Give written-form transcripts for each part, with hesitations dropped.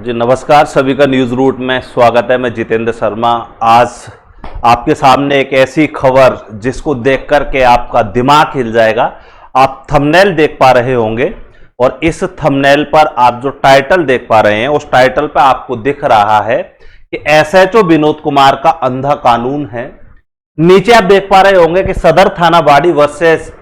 जी नमस्कार, सभी का न्यूज रूट में स्वागत है। मैं जितेंद्र शर्मा। आज आपके सामने एक ऐसी खबर जिसको देख करके आपका दिमाग हिल जाएगा। आप थंबनेल देख पा रहे होंगे और इस थंबनेल पर आप जो टाइटल देख पा रहे हैं उस टाइटल पर आपको दिख रहा है कि एसएचओ विनोद कुमार का अंधा कानून है। नीचे आप देख पा रहे होंगे कि सदर थाना बाड़ी वर्सेस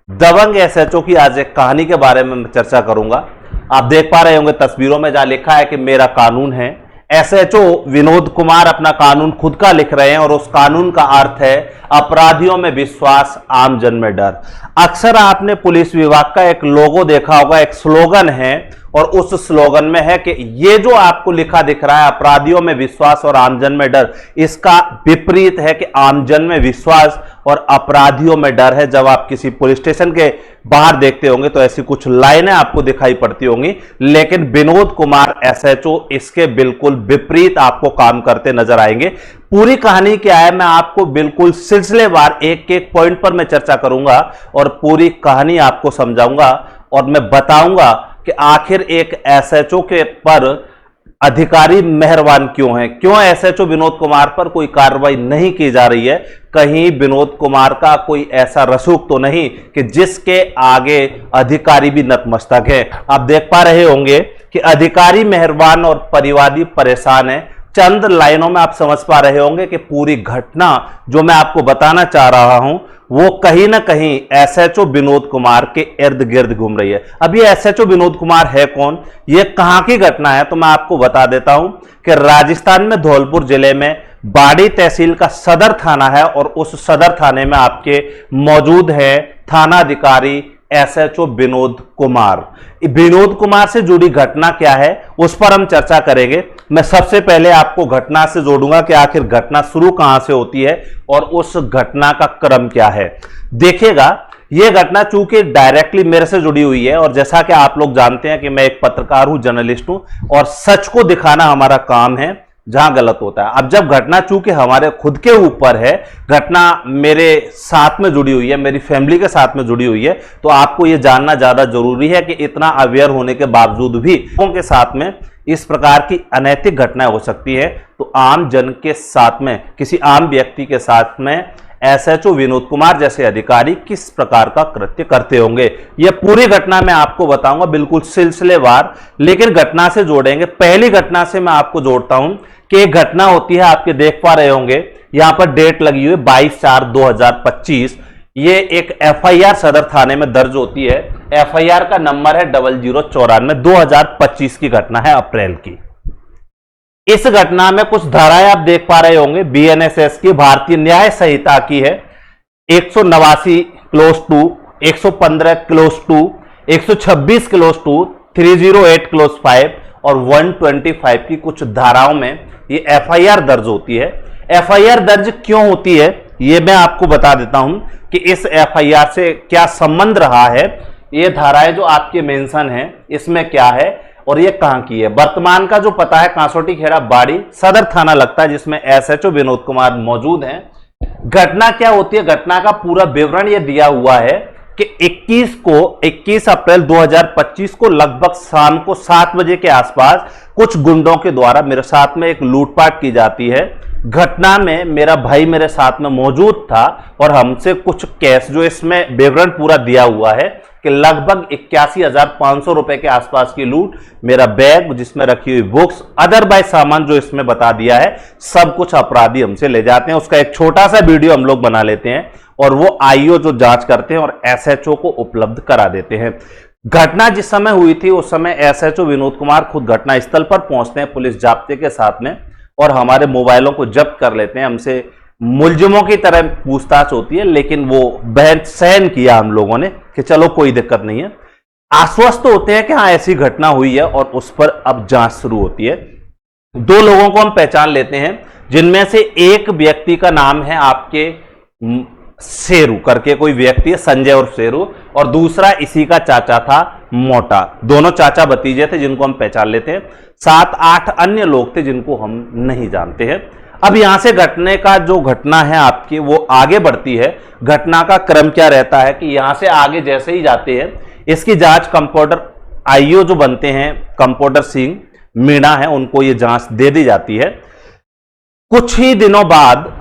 दबंग एसएचओ की आज एक कहानी के बारे में मैं चर्चा करूंगा। आप देख पा रहे होंगे तस्वीरों में जहां लिखा है कि मेरा कानून है। एसएचओ विनोद कुमार अपना कानून खुद का लिख रहे हैं और उस कानून का अर्थ है अपराधियों में विश्वास, आमजन में डर। अक्सर आपने पुलिस विभाग का एक लोगो देखा होगा, एक स्लोगन है और उस स्लोगन में है कि ये जो आपको लिखा दिख रहा है अपराधियों में विश्वास और आमजन में डर, इसका विपरीत है कि आमजन में विश्वास और अपराधियों में डर है। जब आप किसी पुलिस स्टेशन के बाहर देखते होंगे तो ऐसी कुछ लाइनें आपको दिखाई पड़ती होंगी, लेकिन विनोद कुमार एसएचओ इसके बिल्कुल विपरीत आपको काम करते नजर आएंगे। पूरी कहानी क्या है मैं आपको बिल्कुल सिलसिलेवार एक एक पॉइंट पर मैं चर्चा करूंगा और पूरी कहानी आपको समझाऊंगा और मैं बताऊंगा कि आखिर एक एसएचओ के पर अधिकारी मेहरबान क्यों हैं, क्यों एसएचओ विनोद कुमार पर कोई कार्रवाई नहीं की जा रही है। कहीं विनोद कुमार का कोई ऐसा रसूख तो नहीं कि जिसके आगे अधिकारी भी नतमस्तक है। आप देख पा रहे होंगे कि अधिकारी मेहरबान और परिवादी परेशान है। चंद लाइनों में आप समझ पा रहे होंगे कि पूरी घटना जो मैं आपको बताना चाह रहा हूं वो कहीं ना कहीं एसएचओ विनोद कुमार के इर्द गिर्द घूम रही है। अब ये एसएचओ विनोद कुमार है कौन, ये कहां की घटना है, तो मैं आपको बता देता हूं कि राजस्थान में धौलपुर जिले में बाड़ी तहसील का सदर थाना है और उस सदर थाने में आपके मौजूद है थानाधिकारी एसएचओ विनोद कुमार। विनोद कुमार से जुड़ी घटना क्या है उस पर हम चर्चा करेंगे। मैं सबसे पहले आपको घटना से जोड़ूंगा कि आखिर घटना शुरू कहां से होती है और उस घटना का क्रम क्या है। देखिएगा, यह घटना चूंकि डायरेक्टली मेरे से जुड़ी हुई है और जैसा कि आप लोग जानते हैं कि मैं एक पत्रकार हूं, जर्नलिस्ट हूं और सच को दिखाना हमारा काम है जहां गलत होता है। अब जब घटना चूंकि हमारे खुद के ऊपर है, घटना मेरे साथ में जुड़ी हुई है, मेरी फैमिली के साथ में जुड़ी हुई है, तो आपको यह जानना ज्यादा जरूरी है कि इतना अवेयर होने के बावजूद भी लोगों के साथ में इस प्रकार की अनैतिक घटनाएं हो सकती है। तो आम जन के साथ में, किसी आम व्यक्ति के साथ में एसएचओ विनोद कुमार जैसे अधिकारी किस प्रकार का कृत्य करते होंगे, यह पूरी घटना मैं आपको बताऊंगा बिल्कुल सिलसिलेवार, लेकिन घटना से जोड़ेंगे। पहली घटना से मैं आपको जोड़ता हूं कि एक घटना होती है, आपके देख पा रहे होंगे यहां पर डेट लगी हुई है 22/4/2025। ये एक एफआईआर सदर थाने में दर्ज होती है। एफआईआर का नंबर है 0094। 2025 की घटना है, अप्रैल की। इस घटना में कुछ धाराएं आप देख पा रहे होंगे बीएनएसएस की, भारतीय न्याय संहिता की है। 189 close to, 115 close to, 126 close to, 308 close 5 और 125 की कुछ धाराओं में ये एफआईआर दर्ज होती है। एफआईआर दर्ज क्यों होती है ये मैं आपको बता देता हूं कि इस एफआईआर से क्या संबंध रहा है। ये धाराएं जो आपके मेंशन है इसमें क्या है और ये कहां की है। वर्तमान का जो पता है कांसोटी खेड़ा बाड़ी सदर थाना लगता है, जिसमें एसएचओ विनोद कुमार मौजूद हैं। घटना क्या होती है, घटना का पूरा विवरण ये दिया हुआ है कि 21 अप्रैल 2025 को लगभग शाम को 7 बजे के आसपास कुछ गुंडों के द्वारा मेरे साथ में एक लूटपाट की जाती है। घटना में मेरा भाई मेरे साथ में मौजूद था और हमसे कुछ कैश, जो इसमें विवरण पूरा दिया हुआ है कि लगभग 81,500 रुपए के आसपास की लूट, मेरा बैग जिसमें रखी हुई बुक्स, अदरवाइज सामान जो इसमें बता दिया है, सब कुछ अपराधी हमसे ले जाते हैं। उसका एक छोटा सा वीडियो हम लोग बना लेते हैं और वो आईओ जो जांच करते हैं और एसएचओ को उपलब्ध करा देते हैं। घटना जिस समय हुई थी उस समय एसएचओ विनोद कुमार खुद घटना स्थल पर पहुंचते हैं पुलिस जाब्ते के साथ में और हमारे मोबाइलों को जब्त कर लेते हैं। हमसे मुलजिमों की तरह पूछताछ होती है, लेकिन वो बहन सहन किया हम लोगों ने कि चलो कोई दिक्कत नहीं है। आश्वस्त होते हैं कि हाँ ऐसी घटना हुई है और उस पर अब जांच शुरू होती है। 2 लोगों को हम पहचान लेते हैं, जिनमें से एक व्यक्ति का नाम है आपके शेरू करके कोई व्यक्ति है, संजय और शेरू, और दूसरा इसी का चाचा था मोटा। दोनों चाचा भतीजे थे जिनको हम पहचान लेते हैं। 7-8 अन्य लोग थे जिनको हम नहीं जानते हैं। अब यहां से घटने का जो घटना है आपकी वो आगे बढ़ती है। घटना का क्रम क्या रहता है कि यहां से आगे जैसे ही जाते हैं इसकी जांच कंपाउंडर आईओ जो बनते हैं कंपाउंडर सिंह, मीणा है उनको ये जांच दे दी जाती है। कुछ ही दिनों बाद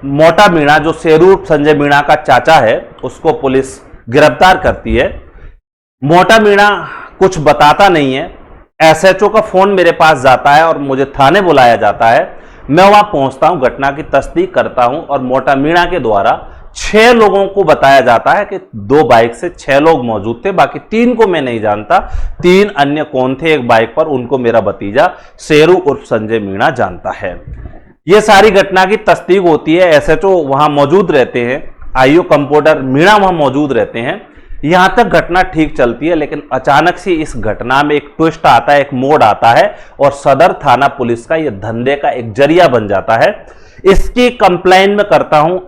मोटा मीणा जो शेरू संजय मीणा का चाचा है उसको पुलिस गिरफ्तार करती है। मोटा मीणा कुछ बताता नहीं है। एसएचओ का फोन मेरे पास जाता है और मुझे थाने बुलाया जाता है। मैं वहां पहुंचता हूं, घटना की तस्दीक करता हूं और मोटा मीणा के द्वारा 6 लोगों को बताया जाता है कि 2 बाइक से 6 लोग मौजूद थे, बाकी 3 को मैं नहीं जानता। 3 अन्य कौन थे एक बाइक पर, उनको मेरा भतीजा शेरू उर्फ संजय मीणा जानता है। यह सारी घटना की तस्दीक होती है। एसएचओ वहां मौजूद रहते हैं, आईओ कंपाउंडर मीणा वहां मौजूद रहते हैं। यहां तक घटना ठीक चलती है, लेकिन अचानक से इस घटना में एक ट्विस्ट आता है, एक मोड़ आता है और सदर थाना पुलिस का यह धंधे का एक जरिया बन जाता है। इसकी कंप्लेन में करता हूं।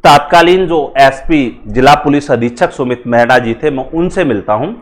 तात्कालीन जो एसपी जिला पुलिस अधीक्षक सुमित मेहरा जी थे, मैं उनसे मिलता हूं।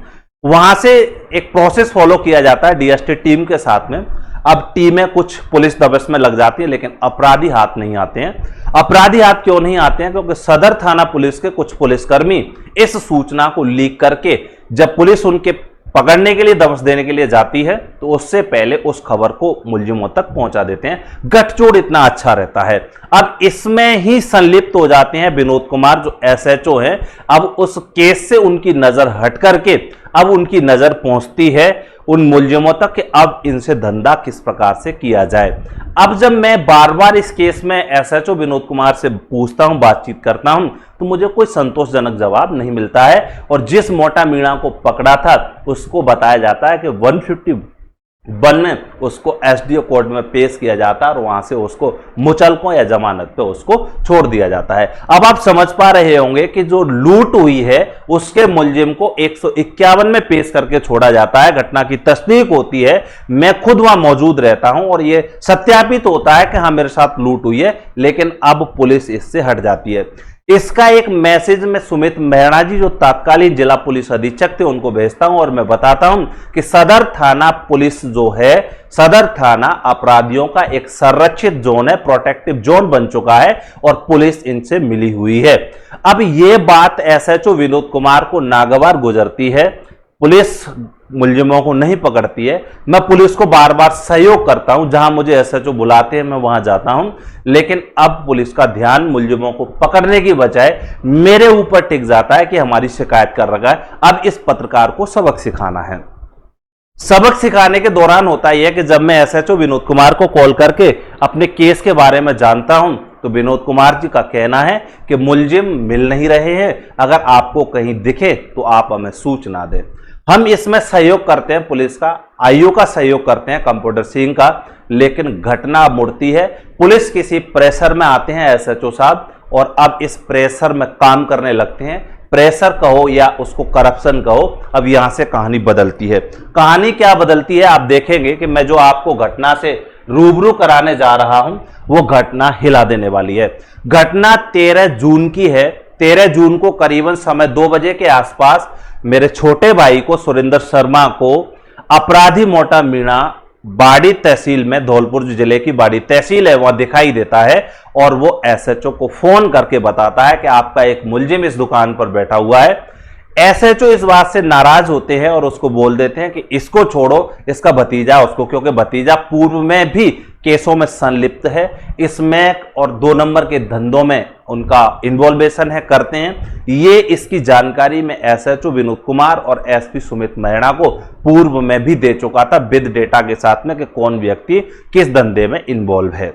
वहां से एक प्रोसेस फॉलो किया जाता है डीएसटी टीम के साथ में। अब टीमें कुछ पुलिस दबिश में लग जाती है, लेकिन अपराधी हाथ नहीं आते हैं। अपराधी हाथ क्यों नहीं आते हैं? क्योंकि सदर थाना पुलिस के कुछ पुलिसकर्मी इस सूचना को लीक करके जब पुलिस उनके पकड़ने के लिए, दबिश देने के लिए जाती है, तो उससे पहले उस खबर को मुलजिमों तक पहुंचा देते हैं। गठजोड़ इतना अच्छा रहता है। अब इसमें ही संलिप्त हो जाते हैं विनोद कुमार जो एसएचओ हैं। अब उस केस से उनकी नजर हट करके अब उनकी नजर पहुंचती है उन मुलजिमों तक कि अब इनसे धंधा किस प्रकार से किया जाए। अब जब मैं बार बार इस केस में एसएचओ विनोद कुमार से पूछता हूं, बातचीत करता हूं, तो मुझे कोई संतोषजनक जवाब नहीं मिलता है। और जिस मोटा मीणा को पकड़ा था उसको बताया जाता है कि 151 में उसको एसडीओ कोर्ट में पेश किया जाता है और वहां से उसको मुचलकों या जमानत पे उसको छोड़ दिया जाता है। अब आप समझ पा रहे होंगे कि जो लूट हुई है उसके मुलजिम को 151 में पेश करके छोड़ा जाता है। घटना की तस्दीक होती है, मैं खुद वहां मौजूद रहता हूं और यह सत्यापित होता है कि हाँ मेरे साथ लूट हुई है, लेकिन अब पुलिस इससे हट जाती है। इसका एक मैसेज मैं सुमित मेहरा जी जो तत्कालीन जिला पुलिस अधीक्षक थे उनको भेजता हूं और मैं बताता हूं कि सदर थाना पुलिस जो है, सदर थाना अपराधियों का एक संरक्षित जोन है, प्रोटेक्टिव जोन बन चुका है और पुलिस इनसे मिली हुई है। अब यह बात एसएचओ विनोद कुमार को नागवार गुजरती है। पुलिस मुलजिमों को नहीं पकड़ती है। मैं पुलिस को बार बार सहयोग करता हूं, जहां मुझे एसएचओ बुलाते हैं मैं वहां जाता हूं, लेकिन अब पुलिस का ध्यान मुलजिमों को पकड़ने की बजाय मेरे ऊपर टिक जाता है कि हमारी शिकायत कर रखा है। अब इस पत्रकार को सबक सिखाना है। सबक सिखाने के दौरान होता यह कि जब मैं एसएचओ विनोद कुमार को कॉल करके अपने केस के बारे में जानता हूं, तो विनोद कुमार जी का कहना है कि मुलजिम मिल नहीं रहे हैं, अगर आपको कहीं दिखे तो आप हमें सूचना दें। हम इसमें सहयोग करते हैं, पुलिस का, आईओ का सहयोग करते हैं, कंप्यूटर सिंह का, लेकिन घटना मुड़ती है। पुलिस किसी प्रेशर में आते हैं एसएचओ साहब और अब इस प्रेशर में काम करने लगते हैं। प्रेशर कहो या उसको करप्शन कहो, अब यहां से कहानी बदलती है। कहानी क्या बदलती है आप देखेंगे कि मैं जो आपको घटना से रूबरू कराने जा रहा हूं वो घटना हिला देने वाली है। घटना 13 जून की है। 13 जून को करीबन समय 2 बजे के आसपास मेरे छोटे भाई को, सुरेंद्र शर्मा को, अपराधी मोटा मीणा बाड़ी तहसील में, धौलपुर जिले की बाड़ी तहसील है, वहां दिखाई देता है और वो एसएचओ को फोन करके बताता है कि आपका एक मुलजिम इस दुकान पर बैठा हुआ है। एसएचओ इस बात से नाराज होते हैं और उसको बोल देते हैं कि इसको छोड़ो, इसका भतीजा उसको, क्योंकि भतीजा पूर्व में भी केसों में संलिप्त है, इसमें और 2 नंबर के धंधों में उनका इन्वॉल्वेशन है, करते हैं। ये इसकी जानकारी में एसएचओ विनोद कुमार और एसपी सुमित मेहरा को पूर्व में भी दे चुका था विद डेटा के साथ में कि कौन व्यक्ति किस धंधे में इन्वॉल्व है।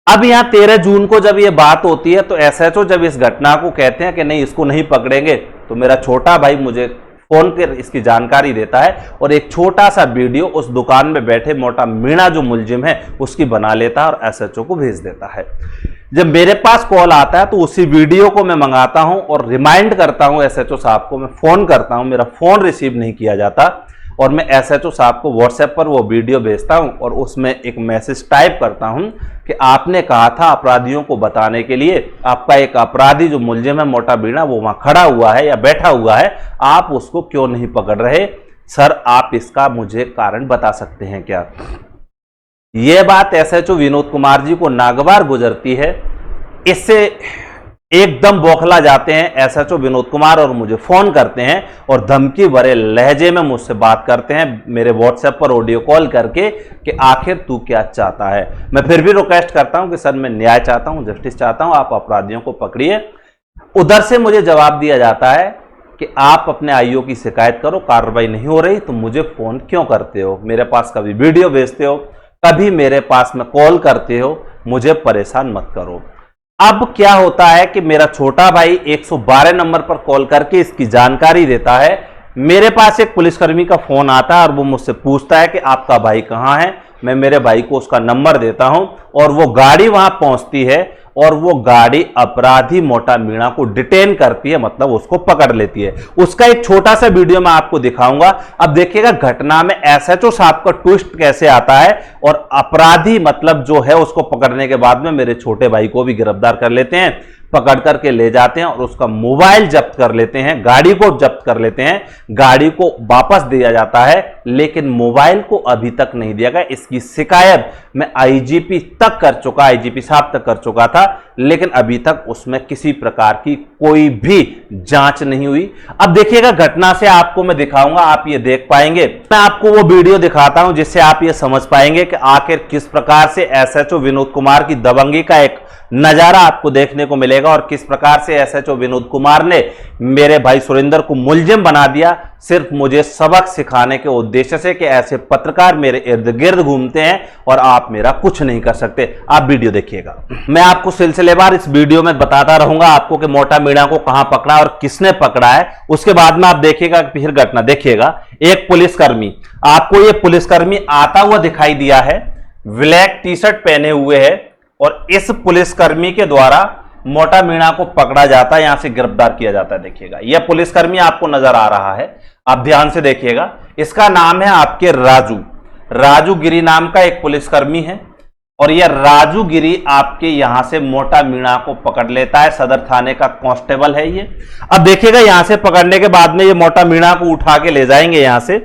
अब यहां 13 जून को जब ये बात होती है तो एसएचओ जब इस घटना को कहते हैं कि नहीं इसको नहीं पकड़ेंगे, तो मेरा छोटा भाई मुझे फोन कर इसकी जानकारी देता है और एक छोटा सा वीडियो उस दुकान में बैठे मोटा मीणा जो मुलजिम है उसकी बना लेता है और एसएचओ को भेज देता है। जब मेरे पास कॉल आता है तो उसी वीडियो को मैं मंगाता हूं और रिमाइंड करता हूं एसएचओ साहब को, मैं फोन करता हूं, मेरा फोन रिसीव नहीं किया जाता और मैं एसएचओ साहब को व्हाट्सएप पर वो वीडियो भेजता हूं और उसमें एक मैसेज टाइप करता हूं कि आपने कहा था अपराधियों को बताने के लिए, आपका एक अपराधी जो मुलजिम है मोटा मीणा वो वहां खड़ा हुआ है या बैठा हुआ है, आप उसको क्यों नहीं पकड़ रहे? सर आप इसका मुझे कारण बता सकते हैं क्या? यह बात एसएचओ विनोद कुमार जी को नागवार गुजरती है। इससे एकदम बौखला जाते हैं एसएचओ विनोद कुमार और मुझे फोन करते हैं और धमकी भरे लहजे में मुझसे बात करते हैं, मेरे व्हाट्सएप पर ऑडियो कॉल करके कि आखिर तू क्या चाहता है। मैं फिर भी रिक्वेस्ट करता हूं कि सर मैं न्याय चाहता हूं, जस्टिस चाहता हूं, आप अपराधियों को पकड़िए। उधर से मुझे जवाब दिया जाता है कि आप अपने आईओ की शिकायत करो, कार्रवाई नहीं हो रही तो मुझे फोन क्यों करते हो, मेरे पास कभी वीडियो भेजते हो, कभी मेरे पास में कॉल करते हो, मुझे परेशान मत करो। अब क्या होता है कि मेरा छोटा भाई 112 नंबर पर कॉल करके इसकी जानकारी देता है। मेरे पास एक पुलिसकर्मी का फोन आता है और वो मुझसे पूछता है कि आपका भाई कहां है। मैं मेरे भाई को उसका नंबर देता हूं और वो गाड़ी वहां पहुंचती है और वो गाड़ी अपराधी मोटा मीणा को डिटेन करती है, मतलब उसको पकड़ लेती है। उसका एक छोटा सा वीडियो मैं आपको दिखाऊंगा। अब देखिएगा घटना में एसएचओ साहब का ट्विस्ट कैसे आता है और अपराधी मतलब जो है उसको पकड़ने के बाद में मेरे छोटे भाई को भी गिरफ्तार कर लेते हैं, पकड़ करके ले जाते हैं और उसका मोबाइल जब्त कर लेते हैं, गाड़ी को जब्त कर लेते हैं, गाड़ी को वापस दिया जाता है, लेकिन मोबाइल को अभी तक नहीं दिया गया। इसकी शिकायत मैं आईजीपी तक कर चुका, आईजीपी साहब तक कर चुका था, लेकिन अभी तक उसमें किसी प्रकार की कोई भी जांच नहीं हुई। अब देखिएगा घटना से आपको मैं दिखाऊंगा, आप ये देख पाएंगे। मैं आपको वो वीडियो दिखाता हूं जिससे आप ये समझ पाएंगे कि आखिर किस प्रकार से एसएचओ विनोद कुमार की दबंगी का एक नजारा आपको देखने को मिलेगा और किस प्रकार से एसएचओ विनोद कुमार ने मेरे भाई सुरेंद्र को मुलजिम बना दिया सिर्फ मुझे सबक सिखाने के उद्देश्य से कि ऐसे पत्रकार मेरे इर्द गिर्द घूमते हैं और आप मेरा कुछ नहीं कर सकते। आप वीडियो देखिएगा। मैं आपको सिलसिलेवार इस वीडियो में बताता रहूंगा आपको कि मोटा मीणा को कहां पकड़ा और किसने पकड़ा है। उसके बाद में आप देखिएगा, फिर घटना देखिएगा। एक पुलिसकर्मी, आपको यह पुलिसकर्मी आता हुआ दिखाई दिया है, ब्लैक टी शर्ट पहने हुए है और इस पुलिसकर्मी के द्वारा मोटा मीणा को पकड़ा जाता है, यहां से गिरफ्तार किया जाता है। देखिएगा यह पुलिसकर्मी आपको नजर आ रहा है, आप ध्यान से देखिएगा। इसका नाम है आपके राजू गिरी नाम का एक पुलिसकर्मी है और यह राजू गिरी आपके यहां से मोटा मीणा को पकड़ लेता है। सदर थाने का कांस्टेबल है ये। अब देखिएगा यहां से पकड़ने के बाद में ये मोटा मीणा को उठा के ले जाएंगे यहां से।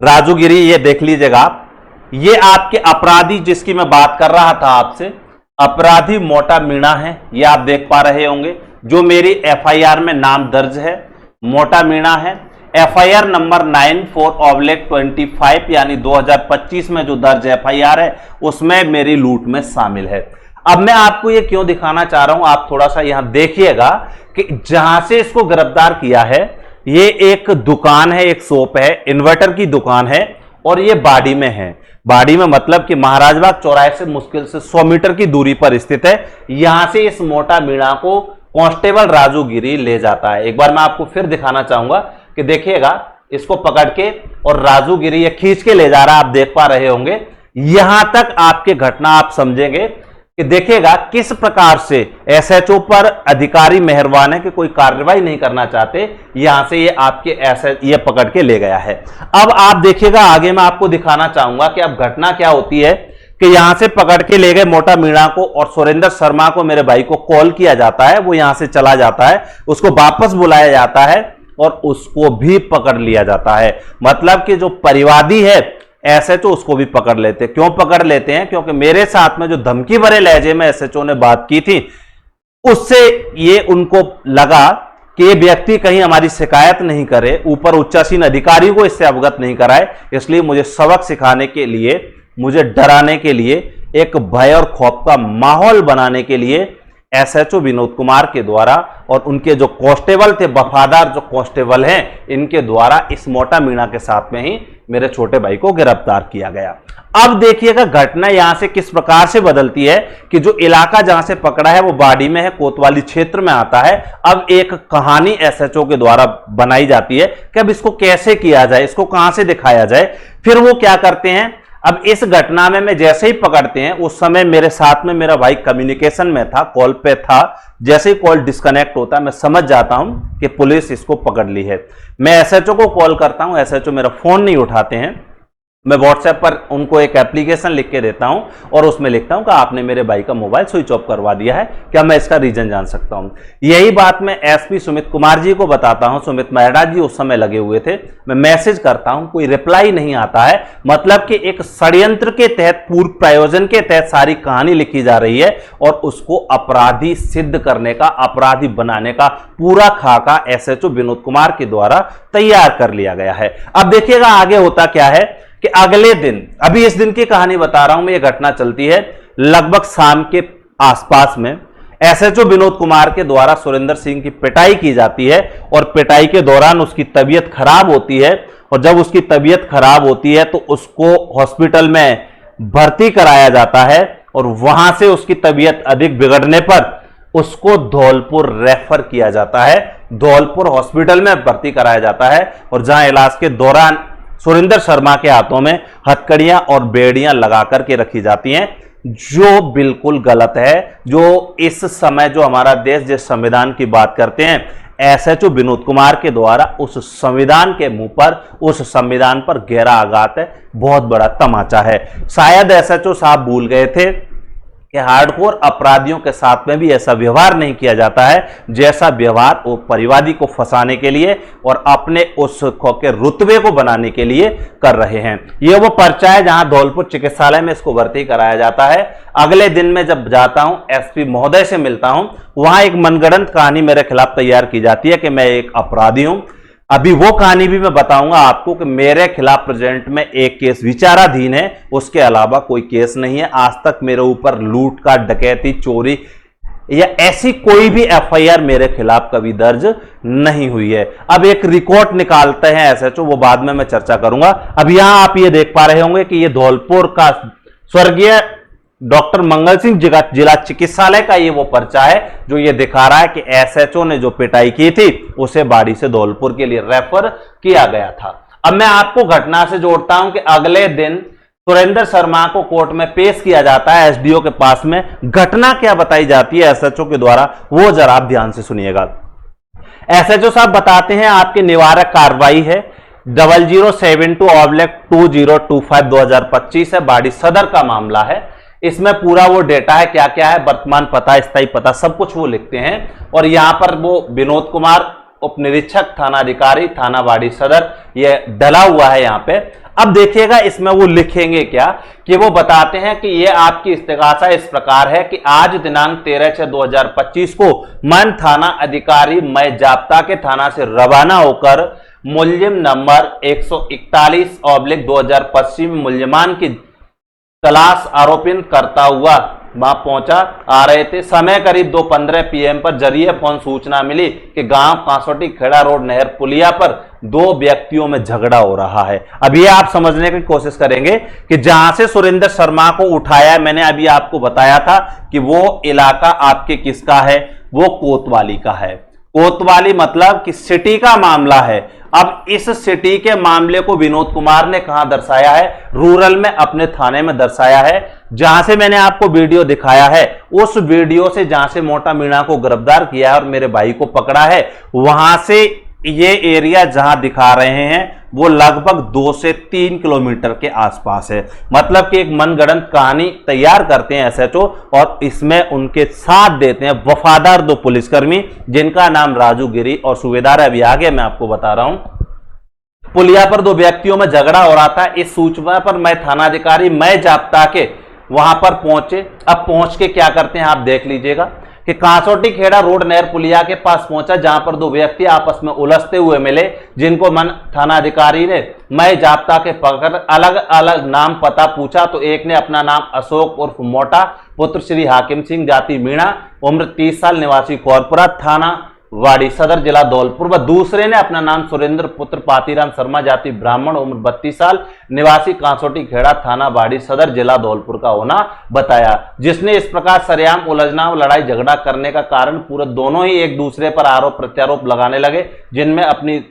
राजू गिरी, ये देख लीजिएगा आप, ये आपके अपराधी जिसकी मैं बात कर रहा था आपसे, अपराधी मोटा मीणा है, ये आप देख पा रहे होंगे। जो मेरी एफआईआर में नाम दर्ज है मोटा मीणा है। एफआईआर नंबर 94/25 यानी 2025 में जो दर्ज एफआईआर है उसमें मेरी लूट में शामिल है। अब मैं आपको ये क्यों दिखाना चाह रहा हूं, आप थोड़ा सा यहां देखिएगा कि जहां से इसको गिरफ्तार किया है ये एक दुकान है, एक शॉप है, इन्वर्टर की दुकान है और ये बाड़ी में है। बाड़ी में मतलब कि महाराजबाग चौराहे से मुश्किल से 100 मीटर की दूरी पर स्थित है। यहां से इस मोटा मीणा को कांस्टेबल राजू गिरी ले जाता है। एक बार मैं आपको फिर दिखाना चाहूंगा कि देखिएगा, इसको पकड़ के और राजू गिरी ये खींच के ले जा रहा है, आप देख पा रहे होंगे। यहां तक आपके घटना आप समझेंगे कि देखिएगा किस प्रकार से एसएचओ पर अधिकारी मेहरबान है कि कोई कार्रवाई नहीं करना चाहते, यहां से ये आपके ये पकड़ के ले गया है। अब आप देखिएगा आगे मैं आपको दिखाना चाहूंगा कि अब घटना क्या होती है कि यहां से पकड़ के ले गए मोटा मीणा को और सुरेंद्र शर्मा को, मेरे भाई को कॉल किया जाता है, वो यहां से चला जाता है, उसको वापस बुलाया जाता है और उसको भी पकड़ लिया जाता है। मतलब कि जो परिवादी है एसएचओ उसको भी पकड़ लेते। क्यों पकड़ लेते हैं? क्योंकि मेरे साथ में जो धमकी भरे लहजे में एसएचओ ने बात की थी उससे ये उनको लगा कि ये व्यक्ति कहीं हमारी शिकायत नहीं करे, ऊपर उच्चासीन अधिकारी को इससे अवगत नहीं कराए, इसलिए मुझे सबक सिखाने के लिए, मुझे डराने के लिए, एक भय और खौफ का माहौल बनाने के लिए एसएचओ विनोद कुमार के द्वारा और उनके जो कांस्टेबल थे, वफादार जो कांस्टेबल हैं, इनके द्वारा इस मोटा मीणा के साथ में ही मेरे छोटे भाई को गिरफ्तार किया गया। अब देखिएगा घटना यहां से किस प्रकार से बदलती है कि जो इलाका जहां से पकड़ा है वो बाड़ी में है, कोतवाली क्षेत्र में आता है। अब एक कहानी एसएचओ के द्वारा बनाई जाती है कि अब इसको कैसे किया जाए, इसको कहां से दिखाया जाए। फिर वो क्या करते हैं, अब इस घटना में मैं जैसे ही पकड़ते हैं, उस समय मेरे साथ में मेरा भाई कम्युनिकेशन में था, कॉल पे था। जैसे ही कॉल डिस्कनेक्ट होता है मैं समझ जाता हूं कि पुलिस इसको पकड़ ली है। मैं एसएचओ को कॉल करता हूं, एसएचओ मेरा फोन नहीं उठाते हैं। मैं व्हाट्सएप पर उनको एक एप्लीकेशन लिख के देता हूं और उसमें लिखता हूं कि आपने मेरे भाई का मोबाइल स्विच ऑफ करवा दिया है, क्या मैं इसका रीजन जान सकता हूं। यही बात मैं एसपी सुमित कुमार जी को बताता हूं। सुमित मेहरा जी उस समय लगे हुए थे, मैं मैसेज करता हूं, कोई रिप्लाई नहीं आता है। मतलब कि एक षड्यंत्र के तहत, पूर्व प्रायोजन के तहत सारी कहानी लिखी जा रही है और उसको अपराधी सिद्ध करने का, अपराधी बनाने का पूरा खाका एसएचओ विनोद कुमार के द्वारा तैयार कर लिया गया है। अब देखिएगा आगे होता क्या है कि अगले दिन, अभी इस दिन की कहानी बता रहा हूं मैं, ये घटना चलती है लगभग शाम के आसपास में। एसएचओ विनोद कुमार के द्वारा सुरेंद्र सिंह की पिटाई की जाती है और पिटाई के दौरान उसकी तबीयत खराब होती है और जब उसकी तबीयत खराब होती है तो उसको हॉस्पिटल में भर्ती कराया जाता है और वहां से उसकी तबीयत अधिक बिगड़ने पर उसको धौलपुर रेफर किया जाता है, धौलपुर हॉस्पिटल में भर्ती कराया जाता है और जहां इलाज के दौरान सुरेंद्र शर्मा के हाथों में हथकड़ियां और बेड़ियां लगा करके रखी जाती हैं, जो बिल्कुल गलत है। जो इस समय जो हमारा देश जिस संविधान की बात करते हैं, एसएचओ विनोद कुमार के द्वारा उस संविधान के मुंह पर, उस संविधान पर गहरा आघात है, बहुत बड़ा तमाचा है। शायद एसएचओ साहब भूल गए थे कि हार्डकोर अपराधियों के साथ में भी ऐसा व्यवहार नहीं किया जाता है जैसा व्यवहार वो परिवादी को फंसाने के लिए और अपने उस के रुतबे को बनाने के लिए कर रहे हैं। ये वो पर्चा है जहां धौलपुर चिकित्सालय में इसको भर्ती कराया जाता है। अगले दिन में जब जाता हूं, एसपी महोदय से मिलता हूं, वहां एक मनगढ़ंत कहानी मेरे खिलाफ तैयार की जाती है कि मैं एक अपराधी हूं। अभी वो कहानी भी मैं बताऊंगा आपको कि मेरे खिलाफ प्रेजेंट में एक केस विचाराधीन है, उसके अलावा कोई केस नहीं है। आज तक मेरे ऊपर लूट का, डकैती, चोरी या ऐसी कोई भी एफआईआर मेरे खिलाफ कभी दर्ज नहीं हुई है। अब एक रिकॉर्ड निकालते हैं एसएचओ, वो बाद में मैं चर्चा करूंगा। अब यहां आप ये देख पा रहे होंगे कि ये धौलपुर का स्वर्गीय डॉक्टर मंगल सिंह जिला चिकित्सालय का ये वो पर्चा है जो ये दिखा रहा है कि एसएचओ ने जो पिटाई की थी उसे बाड़ी से धौलपुर के लिए रेफर किया गया था। अब मैं आपको घटना से जोड़ता हूं कि अगले दिन सुरेंद्र शर्मा को कोर्ट में पेश किया जाता है एसडीओ के पास में। घटना क्या बताई जाती है एसएचओ के द्वारा, वो जरा आप ध्यान से सुनिएगा। एसएचओ साहब बताते हैं आपकी निवारक कार्रवाई है 0072/2025 है, बाड़ी सदर का मामला है। इसमें पूरा वो डेटा है, क्या क्या है, वर्तमान पता, स्थायी पता, सब कुछ वो लिखते हैं और यहां पर वो विनोद कुमार उप निरीक्षक थानाधिकारी थाना बाड़ी सदर ये डला हुआ है यहां पे। अब देखिएगा इसमें वो लिखेंगे क्या कि वो बताते हैं कि ये आपकी इस्तेगासा इस प्रकार है कि आज दिनांक 13/6/2025 को मन थाना अधिकारी मय जाप्ता के थाना से रवाना होकर मुल्जिम नंबर 141/2025 मुल्जिमान की तलाश आरोपित करता हुआ वहां पहुंचा आ रहे थे। समय करीब 2:15 PM पर जरिए फोन सूचना मिली कि गांव कांसोटी खेड़ा रोड नहर पुलिया पर दो व्यक्तियों में झगड़ा हो रहा है। अब ये आप समझने की कोशिश करेंगे कि जहां से सुरेंद्र शर्मा को उठाया, मैंने अभी आपको बताया था कि वो इलाका आपके किसका है, वो कोतवाली का है। कोतवाली मतलब कि सिटी का मामला है। अब इस सिटी के मामले को विनोद कुमार ने कहां दर्शाया है, रूरल में अपने थाने में दर्शाया है। जहां से मैंने आपको वीडियो दिखाया है उस वीडियो से जहां से मोटा मीणा को गिरफ्तार किया है और मेरे भाई को पकड़ा है, वहां से ये एरिया जहां दिखा रहे हैं वो लगभग 2 से 3 किलोमीटर के आसपास है। मतलब कि एक मनगढ़ंत कहानी तैयार करते हैं एसएचओ और इसमें उनके साथ देते हैं वफादार दो पुलिसकर्मी जिनका नाम राजू गिरी और सूबेदार अभी आगे मैं आपको बता रहा हूं। पुलिया पर दो व्यक्तियों में झगड़ा हो रहा था। इस सूचना पर मैं थानाधिकारी मय जाप्ता के वहां पर पहुंचे। अब पहुंच के क्या करते हैं आप देख लीजिएगा कि कांसोटी खेड़ा रोड नहर पुलिया के पास पहुंचा जहां पर दो व्यक्ति आपस में उलझते हुए मिले, जिनको मन थानाधिकारी ने मय जाप्ता के पकड़ अलग अलग नाम पता पूछा तो एक ने अपना नाम अशोक उर्फ मोटा पुत्र श्री हाकिम सिंह जाति मीणा उम्र 30 साल निवासी कौरपुरा थाना वाड़ी सदर जिला धौलपुर व दूसरे ने अपना नाम सुरेंद्र पुत्र पातीराम शर्मा जाति ब्राह्मण उम्र 32 साल निवासी कांसोटी खेड़ा थाना वाड़ी सदर जिला धौलपुर का होना बताया, जिसने इस प्रकार सरेआम उलझना व लड़ाई झगड़ा करने का कारण पूरे दोनों ही एक दूसरे पर आरोप प्रत्यारोप लगाने लगे, जिनमें अपनी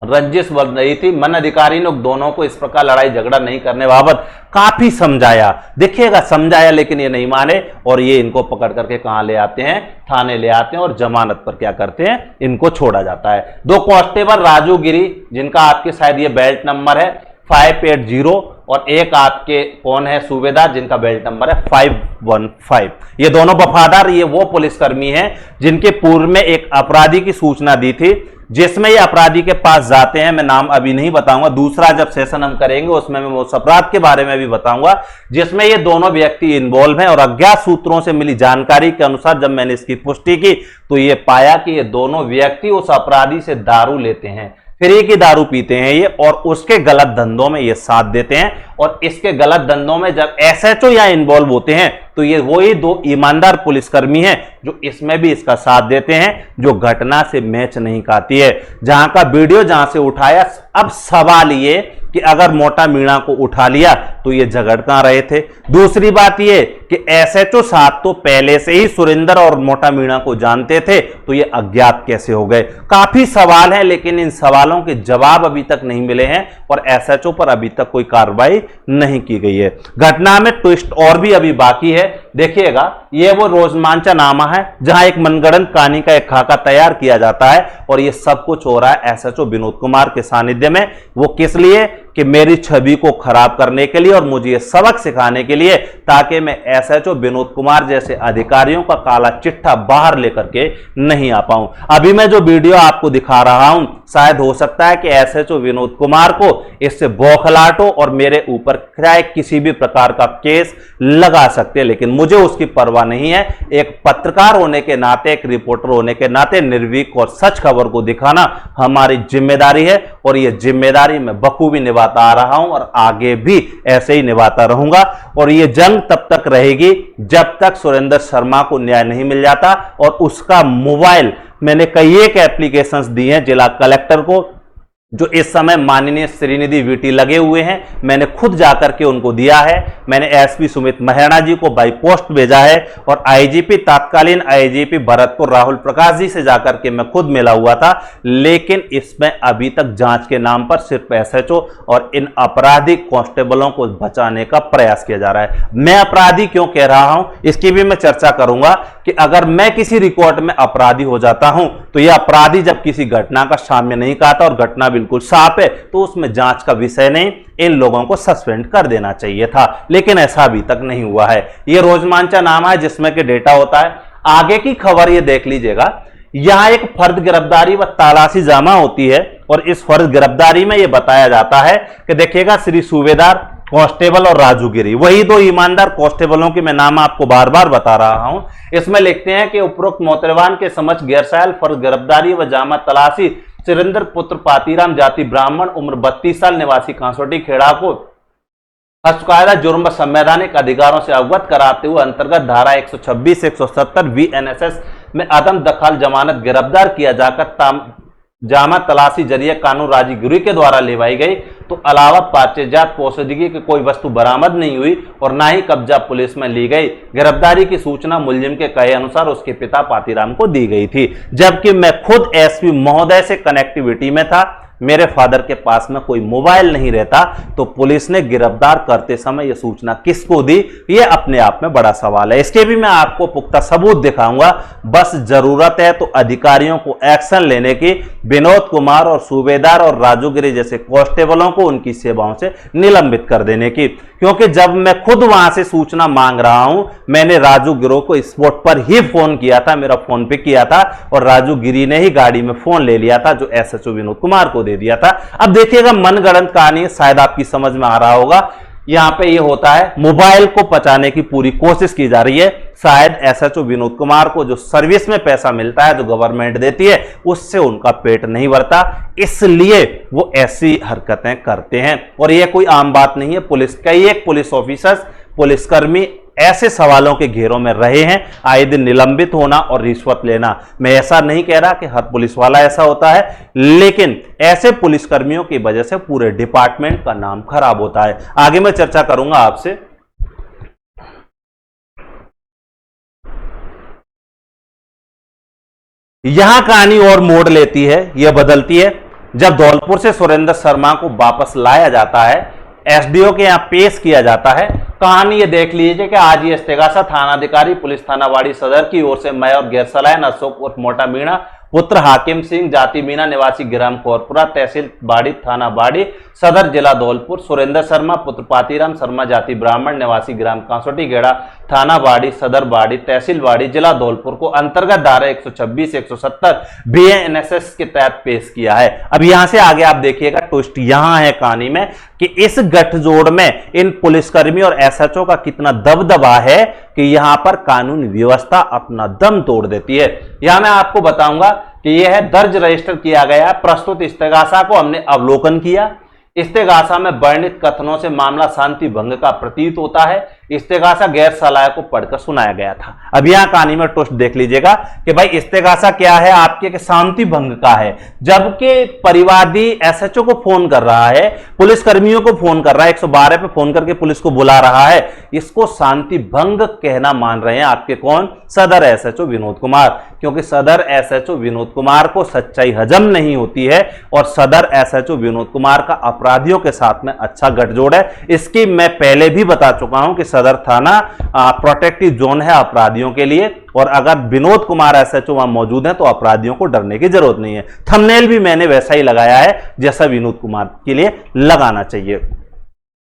रंजिश बढ़ रही थी। मन अधिकारी ने दोनों को इस प्रकार लड़ाई झगड़ा नहीं करने बाबत काफी समझाया, देखिएगा समझाया, लेकिन ये नहीं माने और ये इनको पकड़ करके कहां ले आते हैं, थाने ले आते हैं और जमानत पर क्या करते हैं, इनको छोड़ा जाता है। दो कांस्टेबल राजू गिरी जिनका आपके शायद ये बेल्ट नंबर है 580 और एक आपके कौन है सूबेदार जिनका बेल्ट नंबर है 515। ये दोनों वफादार, ये वो पुलिसकर्मी हैं जिनके पूर्व में एक अपराधी की सूचना दी थी, जिसमें ये अपराधी के पास जाते हैं। मैं नाम अभी नहीं बताऊंगा, दूसरा जब सेशन हम करेंगे उसमें मैं उस अपराध के बारे में भी बताऊंगा जिसमें ये दोनों व्यक्ति इन्वॉल्व हैं। और अज्ञात सूत्रों से मिली जानकारी के अनुसार जब मैंने इसकी पुष्टि की तो ये पाया कि ये दोनों व्यक्ति उस अपराधी से दारू लेते हैं, फ्री की दारू पीते हैं ये, और उसके गलत धंधों में ये साथ देते हैं। और इसके गलत धंधों में जब एसएचओ यहां इन्वॉल्व होते हैं तो ये वही दो ईमानदार पुलिसकर्मी हैं जो इसमें भी इसका साथ देते हैं, जो घटना से मैच नहीं खाती है। जहां का वीडियो जहां से उठाया, अब सवाल ये कि अगर मोटा मीणा को उठा लिया तो ये झगड़ कहां रहे थे। दूसरी बात ये कि एसएचओ साहब तो पहले से ही सुरेंद्र और मोटा मीणा को जानते थे, तो ये अज्ञात कैसे हो गए। काफी सवाल हैं, लेकिन इन सवालों के जवाब अभी तक नहीं मिले हैं और एसएचओ पर अभी तक कोई कार्रवाई नहीं की गई है। घटना में ट्विस्ट और भी अभी बाकी है। देखिएगा, ये वो रोजमांचानामा है जहां एक मनगढ़ंत कहानी का एक खाका तैयार किया जाता है और ये सब कुछ हो रहा है एसएचओ विनोद कुमार के सानिध्य में। वो किस लिए? कि मेरी छवि को खराब करने के लिए और मुझे ये सबक सिखाने के लिए, ताकि मैं एसएचओ विनोद कुमार जैसे अधिकारियों का काला चिट्ठा बाहर लेकर के नहीं आ पाऊं। अभी मैं जो वीडियो आपको दिखा रहा हूं, शायद हो सकता है कि एसएचओ विनोद कुमार को इससे बौखलाहट हो और मेरे ऊपर चाहे किसी भी प्रकार का केस लगा सकते हैं, लेकिन मुझे उसकी परवाह नहीं है। एक पत्रकार होने के नाते, एक रिपोर्टर होने के नाते निर्भीक और सच खबर को दिखाना हमारी जिम्मेदारी है और यह जिम्मेदारी मैं बखूबी निभाता आ रहा हूं और आगे भी ऐसे ही निभाता रहूंगा। और यह जंग तब तक रहेगी जब तक सुरेंद्र शर्मा को न्याय नहीं मिल जाता। और उसका मोबाइल मैंने कई एक एप्लीकेशंस दी हैं जिला कलेक्टर को, जो इस समय माननीय श्रीनिधि वीटी लगे हुए हैं, मैंने खुद जाकर के उनको दिया है। मैंने एसपी सुमित महराणा जी को बाई पोस्ट भेजा है और आईजीपी, तत्कालीन आईजीपी भरतपुर राहुल प्रकाश जी से जाकर के मैं खुद मिला हुआ था। लेकिन इसमें अभी तक जांच के नाम पर सिर्फ एसएचओ और इन अपराधी कांस्टेबलों को बचाने का प्रयास किया जा रहा है। मैं अपराधी क्यों कह रहा हूं, इसकी भी मैं चर्चा करूंगा कि अगर मैं किसी रिकॉर्ड में अपराधी हो जाता हूं तो यह अपराधी जब किसी घटना का साम्य नहीं खाता और घटना बिल्कुल साफ है तो उसमें जांच का विषय नहीं, इन लोगों को सस्पेंड कर देना चाहिए था, लेकिन ऐसा अभी तक नहीं हुआ है। यह रोजमांचानामा है जिसमें कि डेटा होता है। आगे की खबर ये देख लीजिएगा, यहां एक फर्द गिरफ्तारी व तलाशी जमा होती है और इस फर्द गिरफ्तारी में यह बताया जाता है कि देखिएगा, श्री सूबेदार कांस्टेबल और राजू गिरी, वही दो ईमानदार कांस्टेबलों के मैं नाम आपको बार बार बता रहा हूं। इसमें लिखते हैं कि उपरोक्त मोतरवान के समक्ष गैरसायल फर्द गिरफ्तारी व जामा तलाशी सुरेंद्र पुत्र पातीराम, जाति ब्राह्मण, उम्र 32 साल, निवासी कांसोटी खेड़ा को कायदा जुर्म व संवैधानिक अधिकारों से अवगत कराते हुए अंतर्गत धारा 126, 170 VNSS में अदम दखल जमानत गिरफ्तार किया जाकर जामा तलाशी जरिए कानून राजी गिरी के द्वारा लेवाई गई। तो अलावा पाचेजात पोशीदगी की कोई वस्तु बरामद नहीं हुई और ना ही कब्जा पुलिस में ली गई। गिरफ्तारी की सूचना मुलजिम के कहे अनुसार उसके पिता पातीराम को दी गई थी, जबकि मैं खुद एसपी महोदय से कनेक्टिविटी में था। मेरे फादर के पास में कोई मोबाइल नहीं रहता, तो पुलिस ने गिरफ्तार करते समय यह सूचना किसको दी, यह अपने आप में बड़ा सवाल है। इसके भी मैं आपको पुख्ता सबूत दिखाऊंगा। बस जरूरत है तो अधिकारियों को एक्शन लेने की, विनोद कुमार और सूबेदार और राजू गिरी जैसे कांस्टेबलों को उनकी सेवाओं से निलंबित कर देने की। क्योंकि जब मैं खुद वहां से सूचना मांग रहा हूं, मैंने राजू गिरोह को स्पॉट पर ही फोन किया था, मेरा फोन पे किया था और राजू गिरी ने ही गाड़ी में फोन ले लिया था, जो एसएचओ विनोद कुमार को दे दिया था। अब देखिएगा, मनगढ़ंत कहानी शायद आपकी समझ में आ रहा होगा। यहां पे ये होता है, मोबाइल को पचाने की पूरी कोशिश की जा रही है। शायद एसएचओ विनोद कुमार को जो सर्विस में पैसा मिलता है, जो गवर्नमेंट देती है, उससे उनका पेट नहीं भरता, इसलिए वो ऐसी हरकतें करते हैं। और ये कोई आम बात नहीं है। कई एक पुलिस ऑफिसर्स, पुलिसकर्मी ऐसे सवालों के घेरों में रहे हैं, आए दिन निलंबित होना और रिश्वत लेना। मैं ऐसा नहीं कह रहा कि हर पुलिस वाला ऐसा होता है, लेकिन ऐसे पुलिसकर्मियों की वजह से पूरे डिपार्टमेंट का नाम खराब होता है। आगे मैं चर्चा करूंगा आपसे। यहां कहानी और मोड़ लेती है, यह बदलती है जब धौलपुर से सुरेंद्र शर्मा को वापस लाया जाता है, एसडीओ के यहां पेश किया जाता है। कहानी ये देख लीजिए कि आज ये इस्तेगासा थानाधिकारी पुलिस थाना वाड़ी सदर की ओर से मैं और गैरसलायन अशोक उर्फ मोटा मीणा पुत्र हाकिम सिंह, जाति मीना, निवासी ग्राम कोरपुरा, तहसील बाड़ी, थाना बाड़ी, सदर जिला धौलपुर। सुरेंद्र शर्मा पुत्र पातीराम शर्मा, जाति ब्राह्मण, निवासी ग्राम कांसोटी गेड़ा, थाना बाड़ी, सदर बाड़ी, तहसील बाड़ी, जिला धौलपुर को अंतर्गत धारा 126, 170 BENSS के तहत पेश किया है। अब यहां से आगे आप देखिएगा, ट्विस्ट यहां है कहानी में कि इस गठजोड़ में इन पुलिसकर्मी और SHO का कितना दबदबा है कि यहां पर कानून व्यवस्था अपना दम तोड़ देती है। यहां मैं आपको बताऊंगा कि यह दर्ज रजिस्टर किया गया। प्रस्तुत इस्तेगासा को हमने अवलोकन किया। इस्तेगासा में वर्णित कथनों से मामला शांति भंग का प्रतीत होता है। इस्तेगासा गैर सलाह को पढ़कर सुनाया गया था। अब यहां कहानी में ट्विस्ट देख लीजिएगा कि भाई इस्तेगासा क्या है आपके, कि शांति भंग का है, जबकि परिवादी SHO को फोन कर रहा है, पुलिसकर्मियों को फोन कर रहा है, 112 पे फोन करके पुलिस को बुला रहा है। इसको शांति भंग कहना मान रहे हैं आपके कौन, सदर SHO विनोद कुमार, क्योंकि सदर SHO विनोद कुमार को सच्चाई हजम नहीं होती है और सदर SHO विनोद कुमार का अपराधियों के साथ में अच्छा गठजोड़ है। इसकी मैं पहले भी बता चुका हूं कि सदर थाना प्रोटेक्टिव जोन है अपराधियों के लिए, और अगर विनोद कुमार SHO वहां मौजूद है तो अपराधियों को डरने की जरूरत नहीं है। थंबनेल भी मैंने वैसा ही लगाया है जैसा विनोद कुमार के लिए लगाना चाहिए।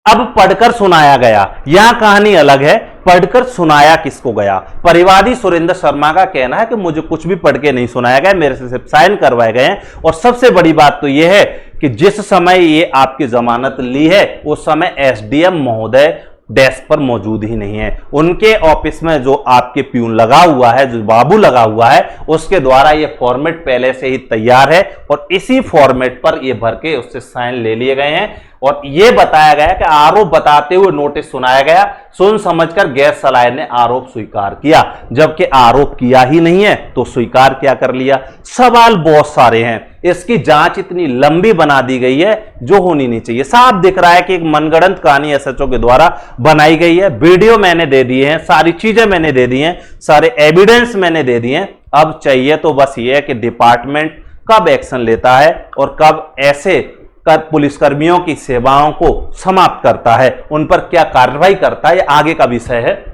अब पढ़कर सुनाया गया, यहां कहानी अलग है। पढ़कर सुनाया किसको गया? परिवादी सुरेंद्र शर्मा का कहना है कि मुझे कुछ भी पढ़ के नहीं सुनाया गया, मेरे से सिर्फ साइन करवाए गए हैं। और सबसे बड़ी बात तो यह है कि जिस समय ये आपकी जमानत ली है उस समय SDM महोदय डेस्क पर मौजूद ही नहीं है। उनके ऑफिस में जो आपके प्यून लगा हुआ है, जो बाबू लगा हुआ है, उसके द्वारा ये फॉर्मेट पहले से ही तैयार है और इसी फॉर्मेट पर ये भर के उससे साइन ले लिए गए हैं। और यह बताया गया कि आरोप बताते हुए नोटिस सुनाया गया, सुन समझकर गैर सलाह ने आरोप स्वीकार किया, जबकि आरोप किया ही नहीं है तो स्वीकार क्या कर लिया। सवाल बहुत सारे हैं, इसकी जांच इतनी लंबी बना दी गई है जो होनी नहीं चाहिए। साफ दिख रहा है कि एक मनगढ़ंत कहानी SHO के द्वारा बनाई गई है। वीडियो मैंने दे दिए हैं, सारी चीजें मैंने दे दी हैं, सारे एविडेंस मैंने दे दिए हैं। अब चाहिए तो बस ये है कि डिपार्टमेंट कब एक्शन लेता है और कब ऐसे पुलिसकर्मियों की सेवाओं को समाप्त करता है, उन पर क्या कार्रवाई करता है, ये आगे का विषय है।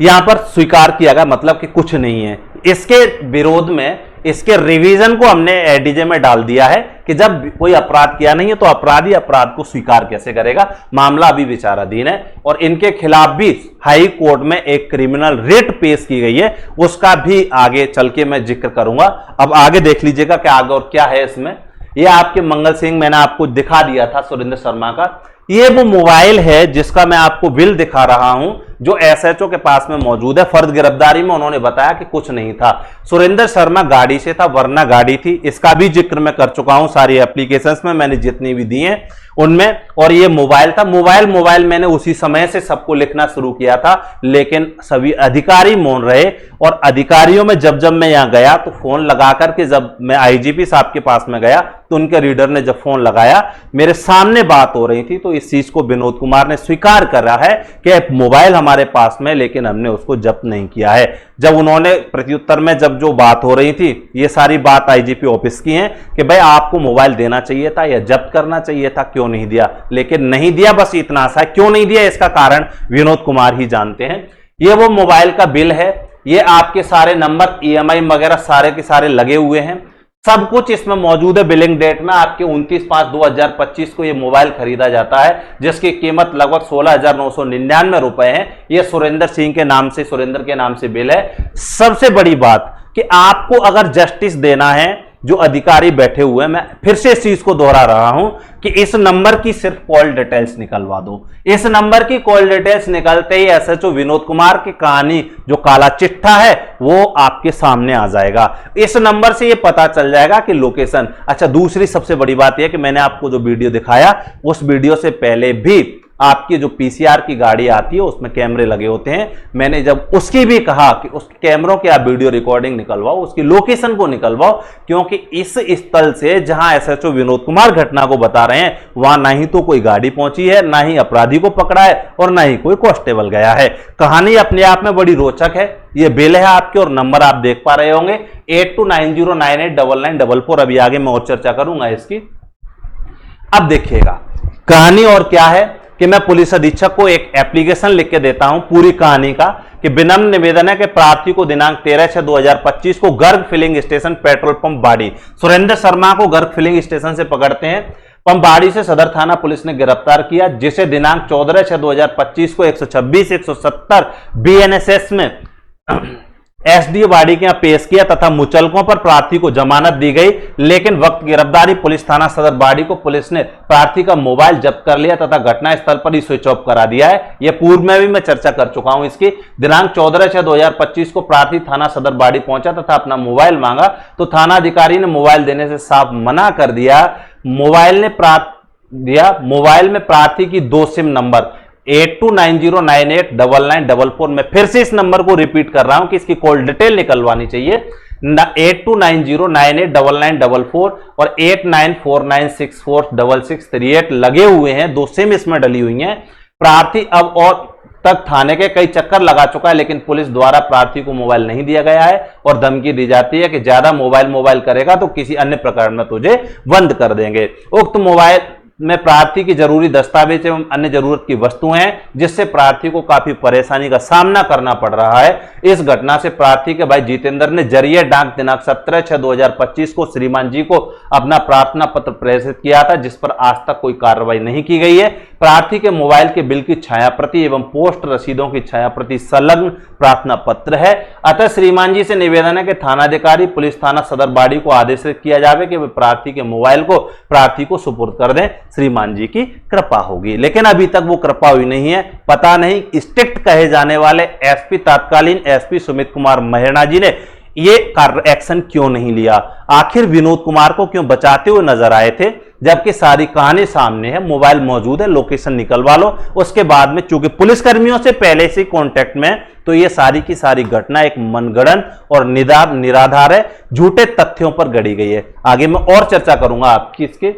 यहां पर स्वीकार किया गया मतलब कि कुछ नहीं है। इसके विरोध में इसके रिवीजन को हमने ADJ में डाल दिया है कि जब कोई अपराध किया नहीं है तो अपराधी अपराध को स्वीकार कैसे करेगा। मामला अभी विचाराधीन है और इनके खिलाफ भी हाई कोर्ट में एक क्रिमिनल रिट पेश की गई है, उसका भी आगे चल के मैं जिक्र करूंगा। अब आगे देख लीजिएगा कि आगे और क्या है इसमें। ये आपके मंगल सिंह मैंने आपको दिखा दिया था सुरेंद्र शर्मा का, ये वो मोबाइल है जिसका मैं आपको बिल दिखा रहा हूं जो SHO के पास में मौजूद है। फर्द गिरफ्तारी में उन्होंने बताया कि कुछ नहीं था। सुरेंद्र शर्मा गाड़ी से था वरना गाड़ी थी, इसका भी जिक्र मैं कर चुका हूं सारी एप्लीकेशंस में, मैंने जितनी भी दी हैं उनमें। और ये मोबाइल था, मोबाइल मैंने उसी समय से सबको लिखना शुरू किया था, लेकिन सभी अधिकारी मौन रहे। और अधिकारियों में जब मैं यहां गया तो फोन लगा करके, जब मैं IGP साहब के पास में गया तो उनके रीडर ने जब फोन लगाया, मेरे सामने बात हो रही थी, तो इस चीज को विनोद कुमार ने स्वीकार कर रहा है कि मोबाइल हमारे पास में, लेकिन हमने उसको जब्त नहीं किया है। जब उन्होंने प्रत्युत्तर में जब जो बात हो रही थी, ये सारी बात IGP ऑफिस की है कि भाई आपको मोबाइल देना चाहिए था या जब्त करना चाहिए था, क्यों नहीं दिया? लेकिन नहीं दिया, बस इतना सा। क्यों नहीं दिया इसका कारण विनोद कुमार ही जानते हैं। ये वो मोबाइल का बिल है, ये आपके सारे नंबर EMI वगैरह सारे के सारे लगे हुए हैं, सब कुछ इसमें मौजूद है। बिलिंग डेट में आपके 29/5/2025 को ये मोबाइल खरीदा जाता है, जिसकी कीमत लगभग 16,999 रुपए है। ये सुरेंद्र सिंह के नाम से, सुरेंद्र के नाम से बिल है। सबसे बड़ी बात कि आपको अगर जस्टिस देना है, जो अधिकारी बैठे हुए हैं, मैं फिर से इस चीज को दोहरा रहा हूं कि इस नंबर की सिर्फ कॉल डिटेल्स निकलवा दो। इस नंबर की कॉल डिटेल्स निकलते ही SHO विनोद कुमार की कहानी, जो काला चिट्ठा है, वो आपके सामने आ जाएगा। इस नंबर से ये पता चल जाएगा कि लोकेशन। अच्छा, दूसरी सबसे बड़ी बात यह कि मैंने आपको जो वीडियो दिखाया, उस वीडियो से पहले भी आपकी जो PCR की गाड़ी आती है उसमें कैमरे लगे होते हैं। मैंने जब उसकी भी कहा कि उस कैमरों की आप वीडियो रिकॉर्डिंग निकलवाओ, उसकी लोकेशन को निकलवाओ, क्योंकि इस स्थल से जहां SHO विनोद कुमार घटना को बता रहे हैं, वहां ना ही तो कोई गाड़ी पहुंची है, ना ही अपराधी को पकड़ा है और ना ही कोई कांस्टेबल गया है। कहानी अपने आप में बड़ी रोचक है। ये बिल है आपके और नंबर आप देख पा रहे होंगे 8290989944। अभी आगे मैं और चर्चा करूंगा इसकी। अब देखिएगा कहानी और क्या है कि मैं पुलिस अधीक्षक को एक एप्लीकेशन लिख के देता हूं पूरी कहानी का कि विनम्र निवेदन है कि प्रार्थी को दिनांक 13/6/2025 को Garg filling station petrol pump Bari, Surendra Sharma को गर्ग फिलिंग स्टेशन से पकड़ते हैं, पंप बाड़ी से सदर थाना पुलिस ने गिरफ्तार किया, जिसे दिनांक 14/6/2025 को 126 170 BNSS में एसडीओ बाड़ी के यहां पेश किया तथा मुचलकों पर प्रार्थी को जमानत दी गई। लेकिन वक्त गिरफ्तारी पुलिस थाना सदर बाड़ी को पुलिस ने प्रार्थी का मोबाइल जब्त कर लिया तथा घटनास्थल पर ही स्विच ऑफ करा दिया है। यह पूर्व में भी मैं चर्चा कर चुका हूं इसकी। दिनांक 14/6/2025 को प्रार्थी थाना सदर बाड़ी पहुंचा तथा अपना मोबाइल मांगा तो थाना अधिकारी ने मोबाइल देने से साफ मना कर दिया। मोबाइल में प्रार्थी की 2 सिम नंबर 8290989944, मैं फिर से इस नंबर को रिपीट कर रहा हूं कि इसकी कॉल डिटेल निकलवानी चाहिए। 8290989944 और 8949646638 लगे हुए हैं, 2 सिम इसमें डली हुई हैं। प्रार्थी अब और तक थाने के कई चक्कर लगा चुका है, लेकिन पुलिस द्वारा प्रार्थी को मोबाइल नहीं दिया गया है और धमकी दी जाती है कि ज्यादा मोबाइल करेगा तो किसी अन्य प्रकार में तुझे बंद कर देंगे। उक्त मोबाइल में प्रार्थी की जरूरी दस्तावेज एवं अन्य जरूरत की वस्तुएं हैं, जिससे प्रार्थी को काफी परेशानी का सामना करना पड़ रहा है। इस घटना से प्रार्थी के भाई जितेंद्र ने जरिए डाक दिनांक 17/6/2025 को श्रीमान जी को अपना प्रार्थना पत्र प्रेषित किया था, जिस पर आज तक कोई कार्रवाई नहीं की गई है। प्रार्थी के मोबाइल के बिल की छायाप्रति एवं पोस्ट रसीदों की छायाप्रति संलग्न प्रार्थना पत्र है। अतः श्रीमान जी से निवेदन है कि थानाधिकारी पुलिस थाना सदर बाड़ी को आदेशित किया जाए कि वे प्रार्थी के मोबाइल को प्रार्थी को सुपुर्द कर दें। श्रीमान जी की कृपा होगी, लेकिन अभी तक वो कृपा हुई नहीं है। पता नहीं स्ट्रिक्ट कहे जाने वाले एसपी तत्कालीन एसपी सुमित कुमार मेहरा जी ने ये एक्शन क्यों नहीं लिया, आखिर विनोद कुमार को क्यों बचाते हुए नजर आए थे, जबकि सारी कहानी सामने है, मोबाइल मौजूद है, लोकेशन निकलवा लो। उसके बाद में चूंकि पुलिसकर्मियों से पहले से कांटेक्ट में, तो ये सारी की सारी घटना एक मनगढ़ंत और निराधार है, झूठे तथ्यों पर गढ़ी गई है। आगे मैं और चर्चा करूंगा आपकी इसके।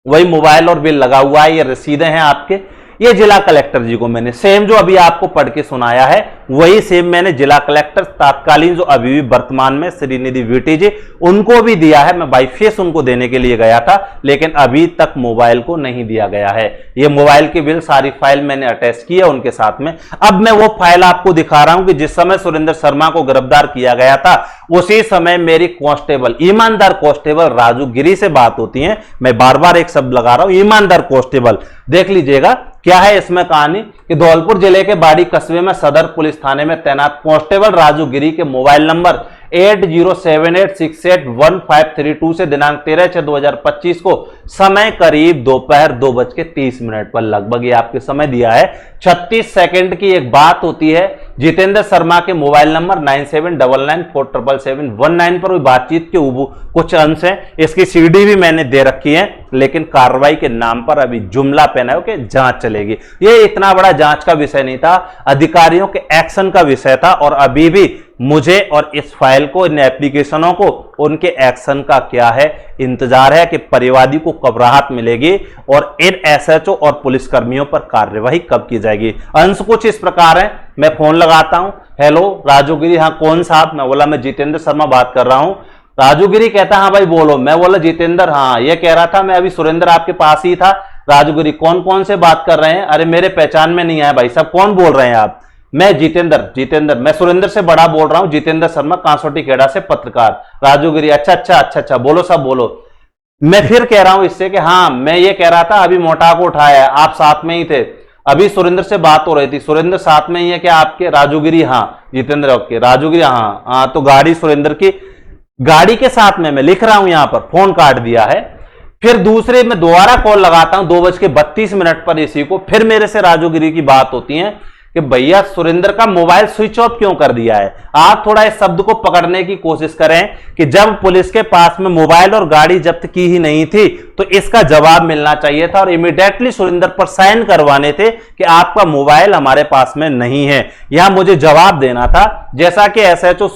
वही मोबाइल और बिल लगा हुआ है, ये रसीदें हैं आपके। ये जिला कलेक्टर जी को मैंने सेम जो अभी आपको पढ़ के सुनाया है, वही सेम मैंने जिला कलेक्टर तत्कालीन जो अभी भी वर्तमान में श्रीनिधि वीटी जी, उनको भी दिया है। मैं बाई फेस उनको देने के लिए गया था, लेकिन अभी तक मोबाइल को नहीं दिया गया है। ये मोबाइल की बिल सारी फाइल मैंने अटैच की है उनके साथ में। अब मैं वो फाइल आपको दिखा रहा हूं कि जिस समय सुरेंद्र शर्मा को गिरफ्तार किया गया था, उसी समय मेरी कांस्टेबल, ईमानदार कांस्टेबल राजू गिरी से बात होती है। मैं बार बार एक शब्द लगा रहा हूं, ईमानदार कांस्टेबल। देख लीजिएगा क्या है इसमें कहानी कि धौलपुर जिले के बाड़ी कस्बे में सदर पुलिस थाने में तैनात कांस्टेबल राजू गिरी के मोबाइल नंबर 8078681532 से दिनांक 13/6/2025 को समय करीब दोपहर 2:30 पर लगभग, ये आपके समय दिया है, 36 सेकंड की एक बात होती है। जितेंद्र शर्मा के मोबाइल नंबर 9799477719 पर हुई बातचीत के कुछ अंश हैं। इसकी सीडी भी मैंने दे रखी है, लेकिन कार्रवाई के नाम पर अभी जुमला पहना है कि जांच चलेगी। ये इतना बड़ा जांच का विषय नहीं था, अधिकारियों के एक्शन का विषय था। और अभी भी मुझे और इस फाइल को, इन एप्लीकेशनों को, उनके एक्शन का क्या है इंतजार है कि परिवादी को कब राहत मिलेगी और इन एसएचओ और पुलिसकर्मियों पर कार्यवाही कब की जाएगी। अंश कुछ इस प्रकार है, मैं फोन लगाता हूं, हेलो राजू गिरी, हाँ कौन साहब? मैं बोला मैं जितेंद्र शर्मा बात कर रहा हूं। राजू गिरी कहता हाँ भाई बोलो। मैं बोला जितेंद्र, हाँ ये कह रहा था मैं अभी सुरेंद्र आपके पास ही था। राजू गिरी कौन कौन से बात कर रहे हैं? अरे मेरे पहचान में नहीं आया भाई साहब, कौन बोल रहे हैं आप? मैं जितेंद्र, मैं सुरेंद्र से बड़ा बोल रहा हूं, जितेंद्र शर्मा कांसोटी खेड़ा से पत्रकार। राजू गिरी अच्छा, बोलो सब बोलो। मैं फिर कह रहा हूं इससे कि हाँ मैं ये कह रहा था अभी मोटा को उठाया, आप साथ में ही थे, अभी सुरेंद्र से बात हो रही थी, सुरेंद्र साथ में ही है क्या आपके? राजू गिरी हाँ, जितेंद्र ओके, राजू गिरी हाँ, तो गाड़ी सुरेंद्र की गाड़ी के साथ में मैं लिख रहा हूं, यहां पर फोन काट दिया है। फिर दूसरे में दोबारा कॉल लगाता हूं 2:32 पर इसी को, फिर मेरे से राजू गिरी की बात होती है कि भैया सुरेंद्र का मोबाइल स्विच ऑफ क्यों कर दिया है। आप थोड़ा इस शब्द को पकड़ने की कोशिश करें कि जब पुलिस के पास में मोबाइल और गाड़ी जब्त की ही नहीं थी तो इसका जवाब मिलना चाहिए था और इमीडिएटली सुरेंद्र पर साइन करवाने थे कि आपका मोबाइल हमारे पास में नहीं है। यहां मुझे जवाब देना था। जैसा कि एसएचओ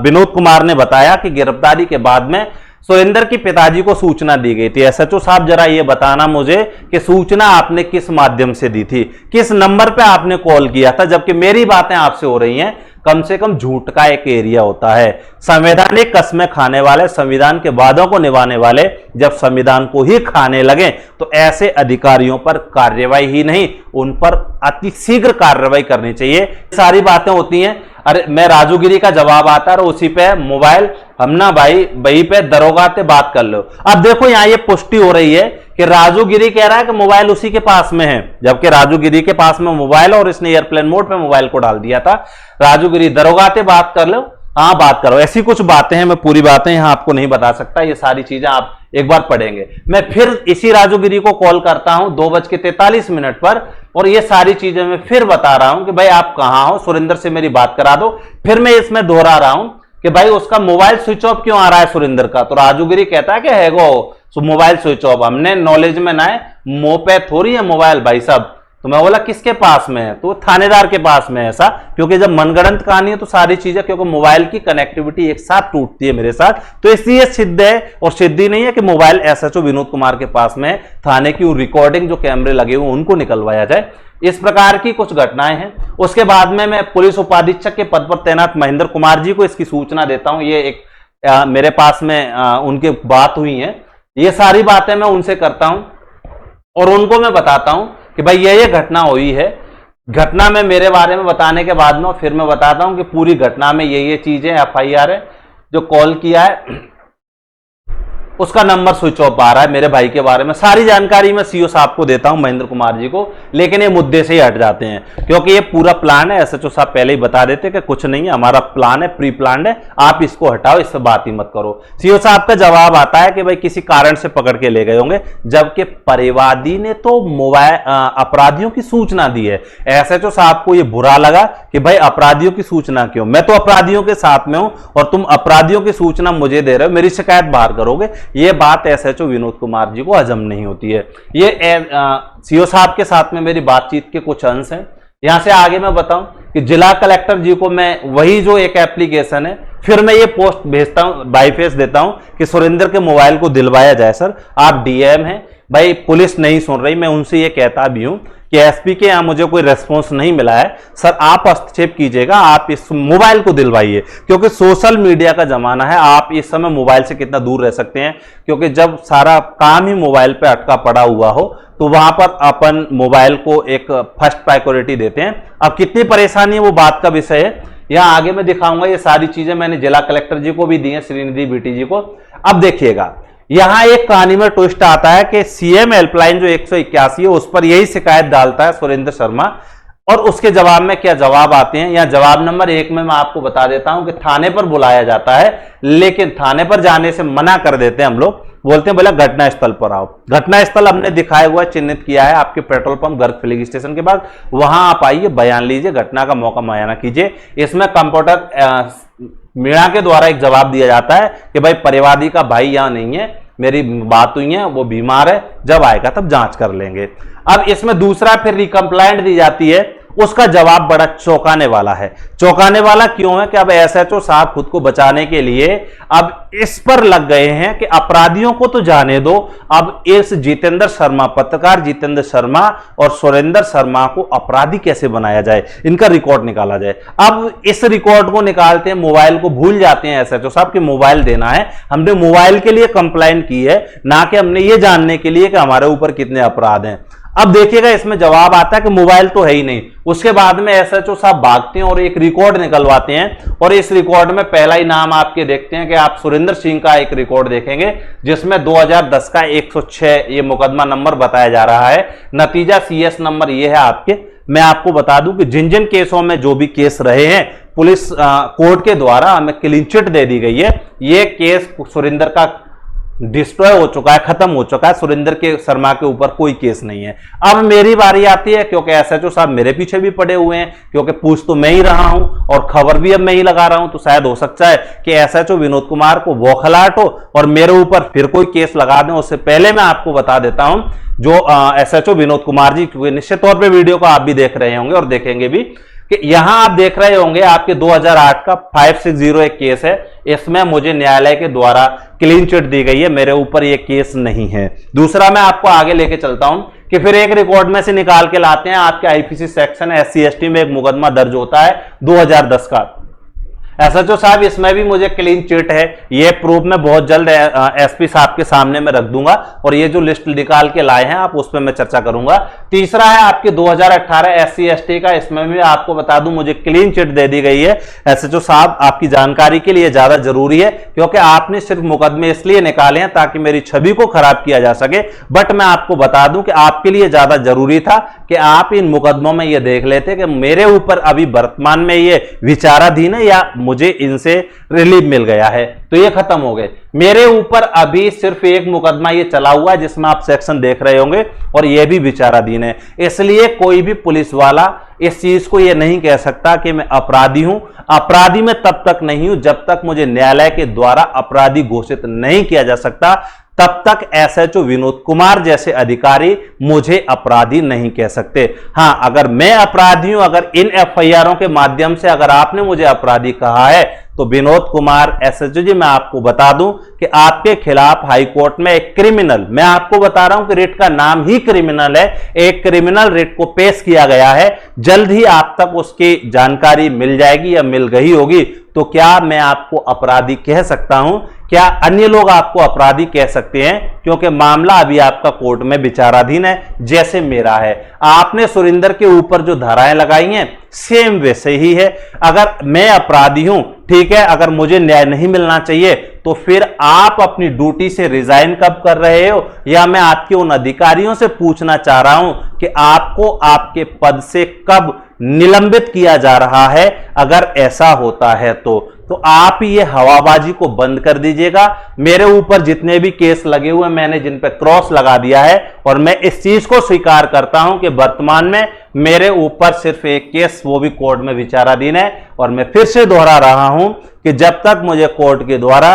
विनोद कुमार ने बताया कि गिरफ्तारी के बाद में सुरेंद्र की पिताजी को सूचना दी गई थी। एसएचओ साहब जरा ये बताना मुझे कि सूचना आपने किस माध्यम से दी थी, किस नंबर पे आपने कॉल किया था, जबकि मेरी बातें आपसे हो रही हैं। कम से कम झूठ का एक एरिया होता है। संवैधानिक कस्में खाने वाले, संविधान के वादों को निभाने वाले जब संविधान को ही खाने लगे तो ऐसे अधिकारियों पर कार्रवाई ही नहीं, उन पर अति शीघ्र कार्रवाई करनी चाहिए। सारी बातें होती हैं, अरे मैं राजूगिरी का जवाब आता है और उसी पे मोबाइल हम ना भाई वहीं पे दरोगा से बात कर लो। अब देखो यहां ये पुष्टि हो रही है कि राजूगिरी कह रहा है कि मोबाइल उसी के पास में है, जबकि राजूगिरी के पास में मोबाइल और इसने एयरप्लेन मोड पे मोबाइल को डाल दिया था। राजूगिरी दरोगा से बात कर लो, हाँ बात करो। ऐसी कुछ बातें हैं, मैं पूरी बातें यहां आपको नहीं बता सकता, ये सारी चीजें आप एक बार पढ़ेंगे। मैं फिर इसी राजूगिरी को कॉल करता हूं 2:43 पर और ये सारी चीजें मैं फिर बता रहा हूं कि भाई आप कहां हो, सुरेंद्र से मेरी बात करा दो। फिर मैं इसमें दोहरा रहा हूं कि भाई उसका मोबाइल स्विच ऑफ क्यों आ रहा है सुरेंद्र का, तो राजूगिरी कहता है कि है गो मोबाइल स्विच ऑफ। हमने नॉलेज में ना है, मुंह पे थोड़ी है मोबाइल भाई साहब। तो मैं बोला किसके पास में है, तो थानेदार के पास में है ऐसा, क्योंकि जब मनगढ़ंत कहानी है तो सारी चीजें, क्योंकि मोबाइल की कनेक्टिविटी एक साथ टूटती है मेरे साथ, तो इसलिए सिद्ध है और सिद्धि नहीं है कि मोबाइल एसएचओ विनोद कुमार के पास में है। थाने की रिकॉर्डिंग जो कैमरे लगे हुए उनको निकलवाया जाए। इस प्रकार की कुछ घटनाएं हैं। उसके बाद में मैं पुलिस उपाधीक्षक के पद पर तैनात महेंद्र कुमार जी को इसकी सूचना देता हूं। ये एक मेरे पास में उनके बात हुई है, ये सारी बातें मैं उनसे करता हूं और उनको मैं बताता हूं कि भाई ये घटना हुई है। घटना में मेरे बारे में बताने के बाद में फिर मैं बताता हूं कि पूरी घटना में ये चीजें एफआईआर है। जो कॉल किया है उसका नंबर स्विच ऑफ आ रहा है, मेरे भाई के बारे में सारी जानकारी मैं सीओ साहब को देता हूं, महेंद्र कुमार जी को, लेकिन ये मुद्दे से ही हट जाते हैं क्योंकि ये पूरा प्लान है। एसएचओ साहब पहले ही बता देते कि कुछ नहीं है, हमारा प्लान है, प्री प्लान है, आप इसको हटाओ, इससे बात ही मत करो। सीओ साहब का जवाब आता है कि भाई किसी कारण से पकड़ के ले गए होंगे, जबकि परिवादी ने तो मोबाइल अपराधियों की सूचना दी है। एसएचओ साहब को यह बुरा लगा कि भाई अपराधियों की सूचना क्यों, मैं तो अपराधियों के साथ में हूं और तुम अपराधियों की सूचना मुझे दे रहे हो, मेरी शिकायत बाहर करोगे। ये बात एसएचओ विनोद कुमार जी को हजम नहीं होती है। ये सीओ साहब के साथ में मेरी बातचीत के कुछ अंश हैं। यहां से आगे मैं बताऊं कि जिला कलेक्टर जी को मैं वही जो एक एप्लीकेशन है, फिर मैं ये पोस्ट भेजता हूं, बाईफेस देता हूं कि सुरेंद्र के मोबाइल को दिलवाया जाए। सर आप डीएम हैं, भाई पुलिस नहीं सुन रही, मैं उनसे ये कहता भी हूं कि एसपी के यहां मुझे कोई रेस्पॉन्स नहीं मिला है, सर आप हस्तक्षेप कीजिएगा, आप इस मोबाइल को दिलवाइए, क्योंकि सोशल मीडिया का जमाना है। आप इस समय मोबाइल से कितना दूर रह सकते हैं, क्योंकि जब सारा काम ही मोबाइल पे अटका पड़ा हुआ हो तो वहां पर अपन मोबाइल को एक फर्स्ट प्रायोरिटी देते हैं। अब कितनी परेशानी है वो बात का विषय है, यहां आगे मैं दिखाऊंगा। ये सारी चीजें मैंने जिला कलेक्टर जी को भी दी है, श्रीनिधि बीटी जी को। अब देखिएगा यहां एक कहानी में ट्विस्ट आता है कि सीएम हेल्पलाइन जो 181 है उस पर यही शिकायत डालता है सुरेंद्र शर्मा, और उसके जवाब में क्या जवाब आते हैं। या जवाब नंबर 1 में मैं आपको बता देता हूं कि थाने पर बुलाया जाता है, लेकिन थाने पर जाने से मना कर देते हैं हम लोग, बोलते हैं बोला घटना स्थल पर आओ। घटना स्थल हमने दिखाया हुआ चिन्हित किया है आपके petrol pump Garg filling station के बाद, वहां आप आइए, बयान लीजिए, घटना का मौका मुआयना कीजिए। इसमें कंप्यूटर मीणा के द्वारा एक जवाब दिया जाता है कि भाई परिवादी का भाई यहां नहीं है, मेरी बात हुई है, वो बीमार है, जब आएगा तब जांच कर लेंगे। अब इसमें दूसरा फिर रिकम्प्लाइंट दी जाती है, उसका जवाब बड़ा चौंकाने वाला है। चौंकाने वाला क्यों है कि अब एसएचओ साहब खुद को बचाने के लिए अब इस पर लग गए हैं कि अपराधियों को तो जाने दो, अब इस जितेंद्र शर्मा, पत्रकार जितेंद्र शर्मा और सुरेंद्र शर्मा को अपराधी कैसे बनाया जाए, इनका रिकॉर्ड निकाला जाए। अब इस रिकॉर्ड को निकालते हैं, मोबाइल को भूल जाते हैं एसएचओ साहब कि मोबाइल देना है। हमने मोबाइल के लिए कंप्लेंट की है, ना कि हमने ये जानने के लिए कि हमारे ऊपर कितने अपराध हैं। अब देखिएगा इसमें जवाब आता है कि मोबाइल तो है ही नहीं। उसके बाद में एसएचओ साहब भागते हैं और एक रिकॉर्ड निकलवाते हैं, और इस रिकॉर्ड में पहला ही नाम आपके देखते हैं कि आप सुरेंद्र सिंह का एक रिकॉर्ड देखेंगे जिसमें 2010 का 106 ये मुकदमा नंबर बताया जा रहा है। नतीजा सीएस नंबर ये है आपके। मैं आपको बता दूं कि जिन जिन केसों में जो भी केस रहे हैं पुलिस कोर्ट के द्वारा हमें क्लीन चिट दे दी गई है। ये केस सुरेंद्र का डिस्ट्रॉय हो चुका है, खत्म हो चुका है, सुरेंद्र के शर्मा के ऊपर कोई केस नहीं है। अब मेरी बारी आती है, क्योंकि एसएचओ साहब मेरे पीछे भी पड़े हुए हैं, क्योंकि पूछ तो मैं ही रहा हूं और खबर भी अब मैं ही लगा रहा हूं, तो शायद हो सकता है कि एसएचओ विनोद कुमार को बौखलाहट हो और मेरे ऊपर फिर कोई केस लगा दें। उससे पहले मैं आपको बता देता हूं जो एसएचओ विनोद कुमार जी, क्योंकि निश्चित तौर पर वीडियो को आप भी देख रहे होंगे और देखेंगे भी, कि यहां आप देख रहे होंगे आपके 2008 का 560 एक केस है, इसमें मुझे न्यायालय के द्वारा क्लीन चिट दी गई है, मेरे ऊपर ये केस नहीं है। दूसरा मैं आपको आगे लेके चलता हूं कि फिर एक रिकॉर्ड में से निकाल के लाते हैं आपके आईपीसी सेक्शन SC/ST में एक मुकदमा दर्ज होता है 2010 का। SHO साहब इसमें भी मुझे क्लीन चिट है, ये प्रूफ मैं बहुत जल्द SP साहब के सामने में रख दूंगा और ये जो लिस्ट निकाल के लाए हैं आप उस पर मैं चर्चा करूंगा। तीसरा है आपके 2018 SC/ST का, इसमें भी आपको बता दूं मुझे क्लीन चिट दे दी गई है। SHO साहब आपकी जानकारी के लिए ज्यादा जरूरी है क्योंकि आपने सिर्फ मुकदमे इसलिए निकाले हैं ताकि मेरी छवि को खराब किया जा सके, बट मैं आपको बता दूं कि आपके लिए ज्यादा जरूरी था कि आप इन मुकदमों में ये देख लेते कि मेरे ऊपर अभी वर्तमान में ये विचाराधीन है या मुझे इनसे रिलीफ मिल गया है, तो ये खत्म हो गए। मेरे ऊपर अभी सिर्फ एक मुकदमा ये चला हुआ है जिसमें आप सेक्शन देख रहे होंगे और ये भी विचाराधीन है। इसलिए कोई भी पुलिस वाला इस चीज को ये नहीं कह सकता कि मैं अपराधी हूं। अपराधी मैं तब तक नहीं हूं जब तक मुझे न्यायालय के द्वारा अपराधी घोषित नहीं किया जा सकता, तब तक SHO विनोद कुमार जैसे अधिकारी मुझे अपराधी नहीं कह सकते। हां, अगर मैं अपराधी हूं, अगर इन FIRों के माध्यम से अगर आपने मुझे अपराधी कहा है तो विनोद कुमार SHO जी मैं आपको बता दूं कि आपके खिलाफ हाई कोर्ट में एक क्रिमिनल, मैं आपको बता रहा हूं कि रिट का नाम ही क्रिमिनल है, एक क्रिमिनल रिट को पेश किया गया है। जल्द ही आप तक उसकी जानकारी मिल जाएगी या मिल गई होगी। तो क्या मैं आपको अपराधी कह सकता हूं? क्या अन्य लोग आपको अपराधी कह सकते हैं? क्योंकि मामला अभी आपका कोर्ट में विचाराधीन है जैसे मेरा है। आपने सुरेंद्र के ऊपर जो धाराएं लगाई हैं सेम वैसे ही है। अगर मैं अपराधी हूं, ठीक है, अगर मुझे न्याय नहीं मिलना चाहिए तो फिर आप अपनी ड्यूटी से रिजाइन कब कर रहे हो, या मैं आपके उन अधिकारियों से पूछना चाह रहा हूं कि आपको आपके पद से कब निलंबित किया जा रहा है। अगर ऐसा होता है तो आप ये हवाबाजी को बंद कर दीजिएगा। मेरे ऊपर जितने भी केस लगे हुए मैंने जिन पे क्रॉस लगा दिया है और मैं इस चीज को स्वीकार करता हूं कि वर्तमान में मेरे ऊपर सिर्फ एक केस, वो भी कोर्ट में विचाराधीन है। और मैं फिर से दोहरा रहा हूं कि जब तक मुझे कोर्ट के द्वारा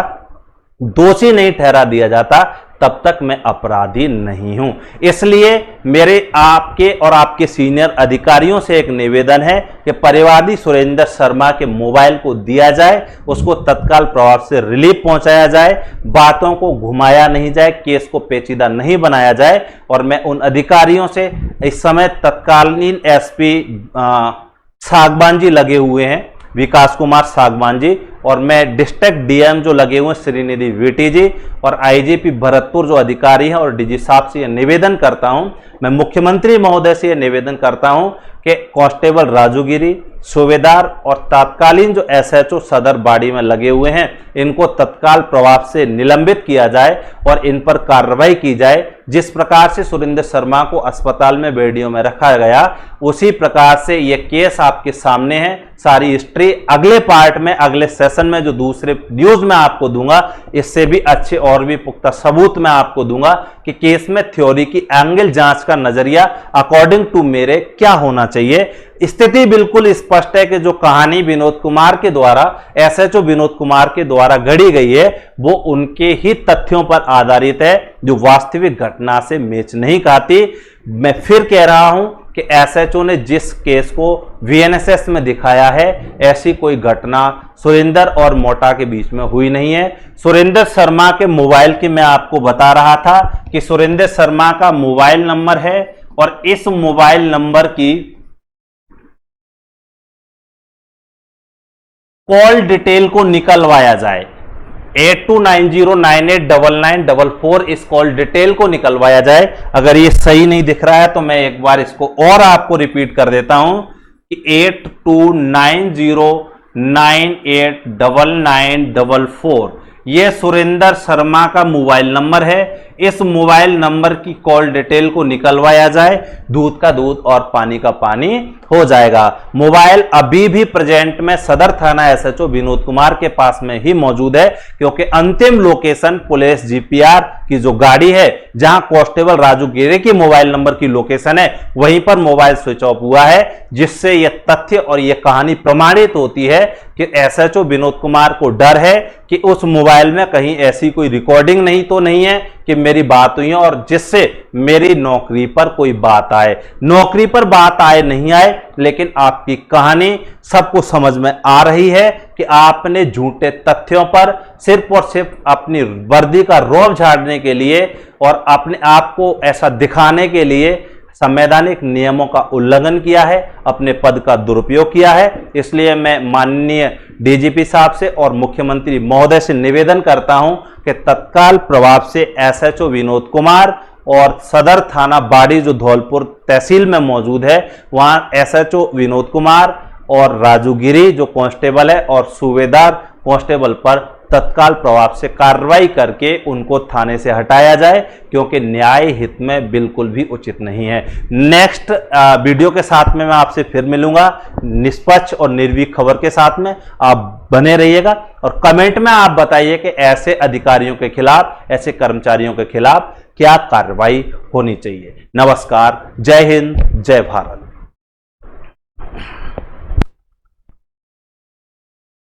दोषी नहीं ठहरा दिया जाता तब तक मैं अपराधी नहीं हूं। इसलिए मेरे आपके और आपके सीनियर अधिकारियों से एक निवेदन है कि परिवादी सुरेंद्र शर्मा के मोबाइल को दिया जाए, उसको तत्काल प्रभाव से रिलीफ पहुंचाया जाए, बातों को घुमाया नहीं जाए, केस को पेचीदा नहीं बनाया जाए। और मैं उन अधिकारियों से, इस समय तत्कालीन SP सागवान जी लगे हुए हैं, विकास कुमार सागवान जी, और मैं डिस्ट्रिक्ट DM जो लगे हुए श्रीनिधि VT जी और IGP भरतपुर जो अधिकारी हैं और DG साहब से यह निवेदन करता हूं, मैं मुख्यमंत्री महोदय से यह निवेदन करता हूं कि कांस्टेबल राजूगिरी, सूबेदार और तत्कालीन जो SHO सदर बाड़ी में लगे हुए हैं इनको तत्काल प्रभाव से निलंबित किया जाए और इन पर कार्रवाई की जाए। जिस प्रकार से सुरेंद्र शर्मा को अस्पताल में बेडियों में रखा गया उसी प्रकार से यह केस आपके सामने है। सारी हिस्ट्री अगले पार्ट में, अगले सेशन में जो दूसरे न्यूज में आपको दूंगा, इससे भी अच्छे और भी पुख्ता सबूत मैं आपको दूंगा कि केस में थ्योरी की एंगल जांच का नजरिया अकॉर्डिंग टू मेरे क्या होना चाहिए। स्थिति बिल्कुल स्पष्ट है कि जो कहानी विनोद कुमार के द्वारा, SHO विनोद कुमार के द्वारा गढ़ी गई है वो उनके ही तथ्यों पर आधारित है जो वास्तविक घटना से मैच नहीं खाती। मैं फिर कह रहा हूं कि SHO ने जिस केस को VNSS में दिखाया है ऐसी कोई घटना सुरेंद्र और मोटा के बीच में हुई नहीं है। सुरेंद्र शर्मा के मोबाइल की मैं आपको बता रहा था कि सुरेंद्र शर्मा का मोबाइल नंबर है और इस मोबाइल नंबर की कॉल डिटेल को निकलवाया जाए। 8290989944 इस कॉल डिटेल को निकलवाया जाए। अगर ये सही नहीं दिख रहा है तो मैं एक बार इसको और आपको रिपीट कर देता हूं कि 8290989944 ये सुरेंद्र शर्मा का मोबाइल नंबर है। इस मोबाइल नंबर की कॉल डिटेल को निकलवाया जाए, दूध का दूध और पानी का पानी हो जाएगा। मोबाइल अभी भी प्रेजेंट में सदर थाना SHO विनोद कुमार के पास में ही मौजूद है क्योंकि अंतिम लोकेशन पुलिस GPR की जो गाड़ी है जहां कांस्टेबल राजू गिरे की मोबाइल नंबर की लोकेशन है वहीं पर मोबाइल स्विच ऑफ हुआ है, जिससे यह तथ्य और यह कहानी प्रमाणित होती है कि SHO विनोद कुमार को डर है कि उस मोबाइल में कहीं ऐसी कोई रिकॉर्डिंग नहीं तो नहीं है कि मेरी बात हुई है और जिससे मेरी नौकरी पर कोई बात आए। नौकरी पर बात आए नहीं आए, लेकिन आपकी कहानी सबको समझ में आ रही है कि आपने झूठे तथ्यों पर सिर्फ और सिर्फ अपनी वर्दी का रौब झाड़ने के लिए और अपने आप को ऐसा दिखाने के लिए संवैधानिक नियमों का उल्लंघन किया है, अपने पद का दुरुपयोग किया है। इसलिए मैं माननीय डीजीपी साहब से और मुख्यमंत्री महोदय से निवेदन करता हूं कि तत्काल प्रभाव से एसएचओ विनोद कुमार और सदर थाना बाड़ी जो धौलपुर तहसील में मौजूद है, वहां एसएचओ विनोद कुमार और राजू गिरी जो कांस्टेबल है और सूबेदार कांस्टेबल पर तत्काल प्रभाव से कार्रवाई करके उनको थाने से हटाया जाए, क्योंकि न्याय हित में बिल्कुल भी उचित नहीं है। नेक्स्ट वीडियो के साथ में मैं आपसे फिर मिलूंगा निष्पक्ष और निर्भीक खबर के साथ में। आप बने रहिएगा और कमेंट में आप बताइए कि ऐसे अधिकारियों के खिलाफ, ऐसे कर्मचारियों के खिलाफ क्या कार्रवाई होनी चाहिए। नमस्कार, जय हिंद, जय भारत।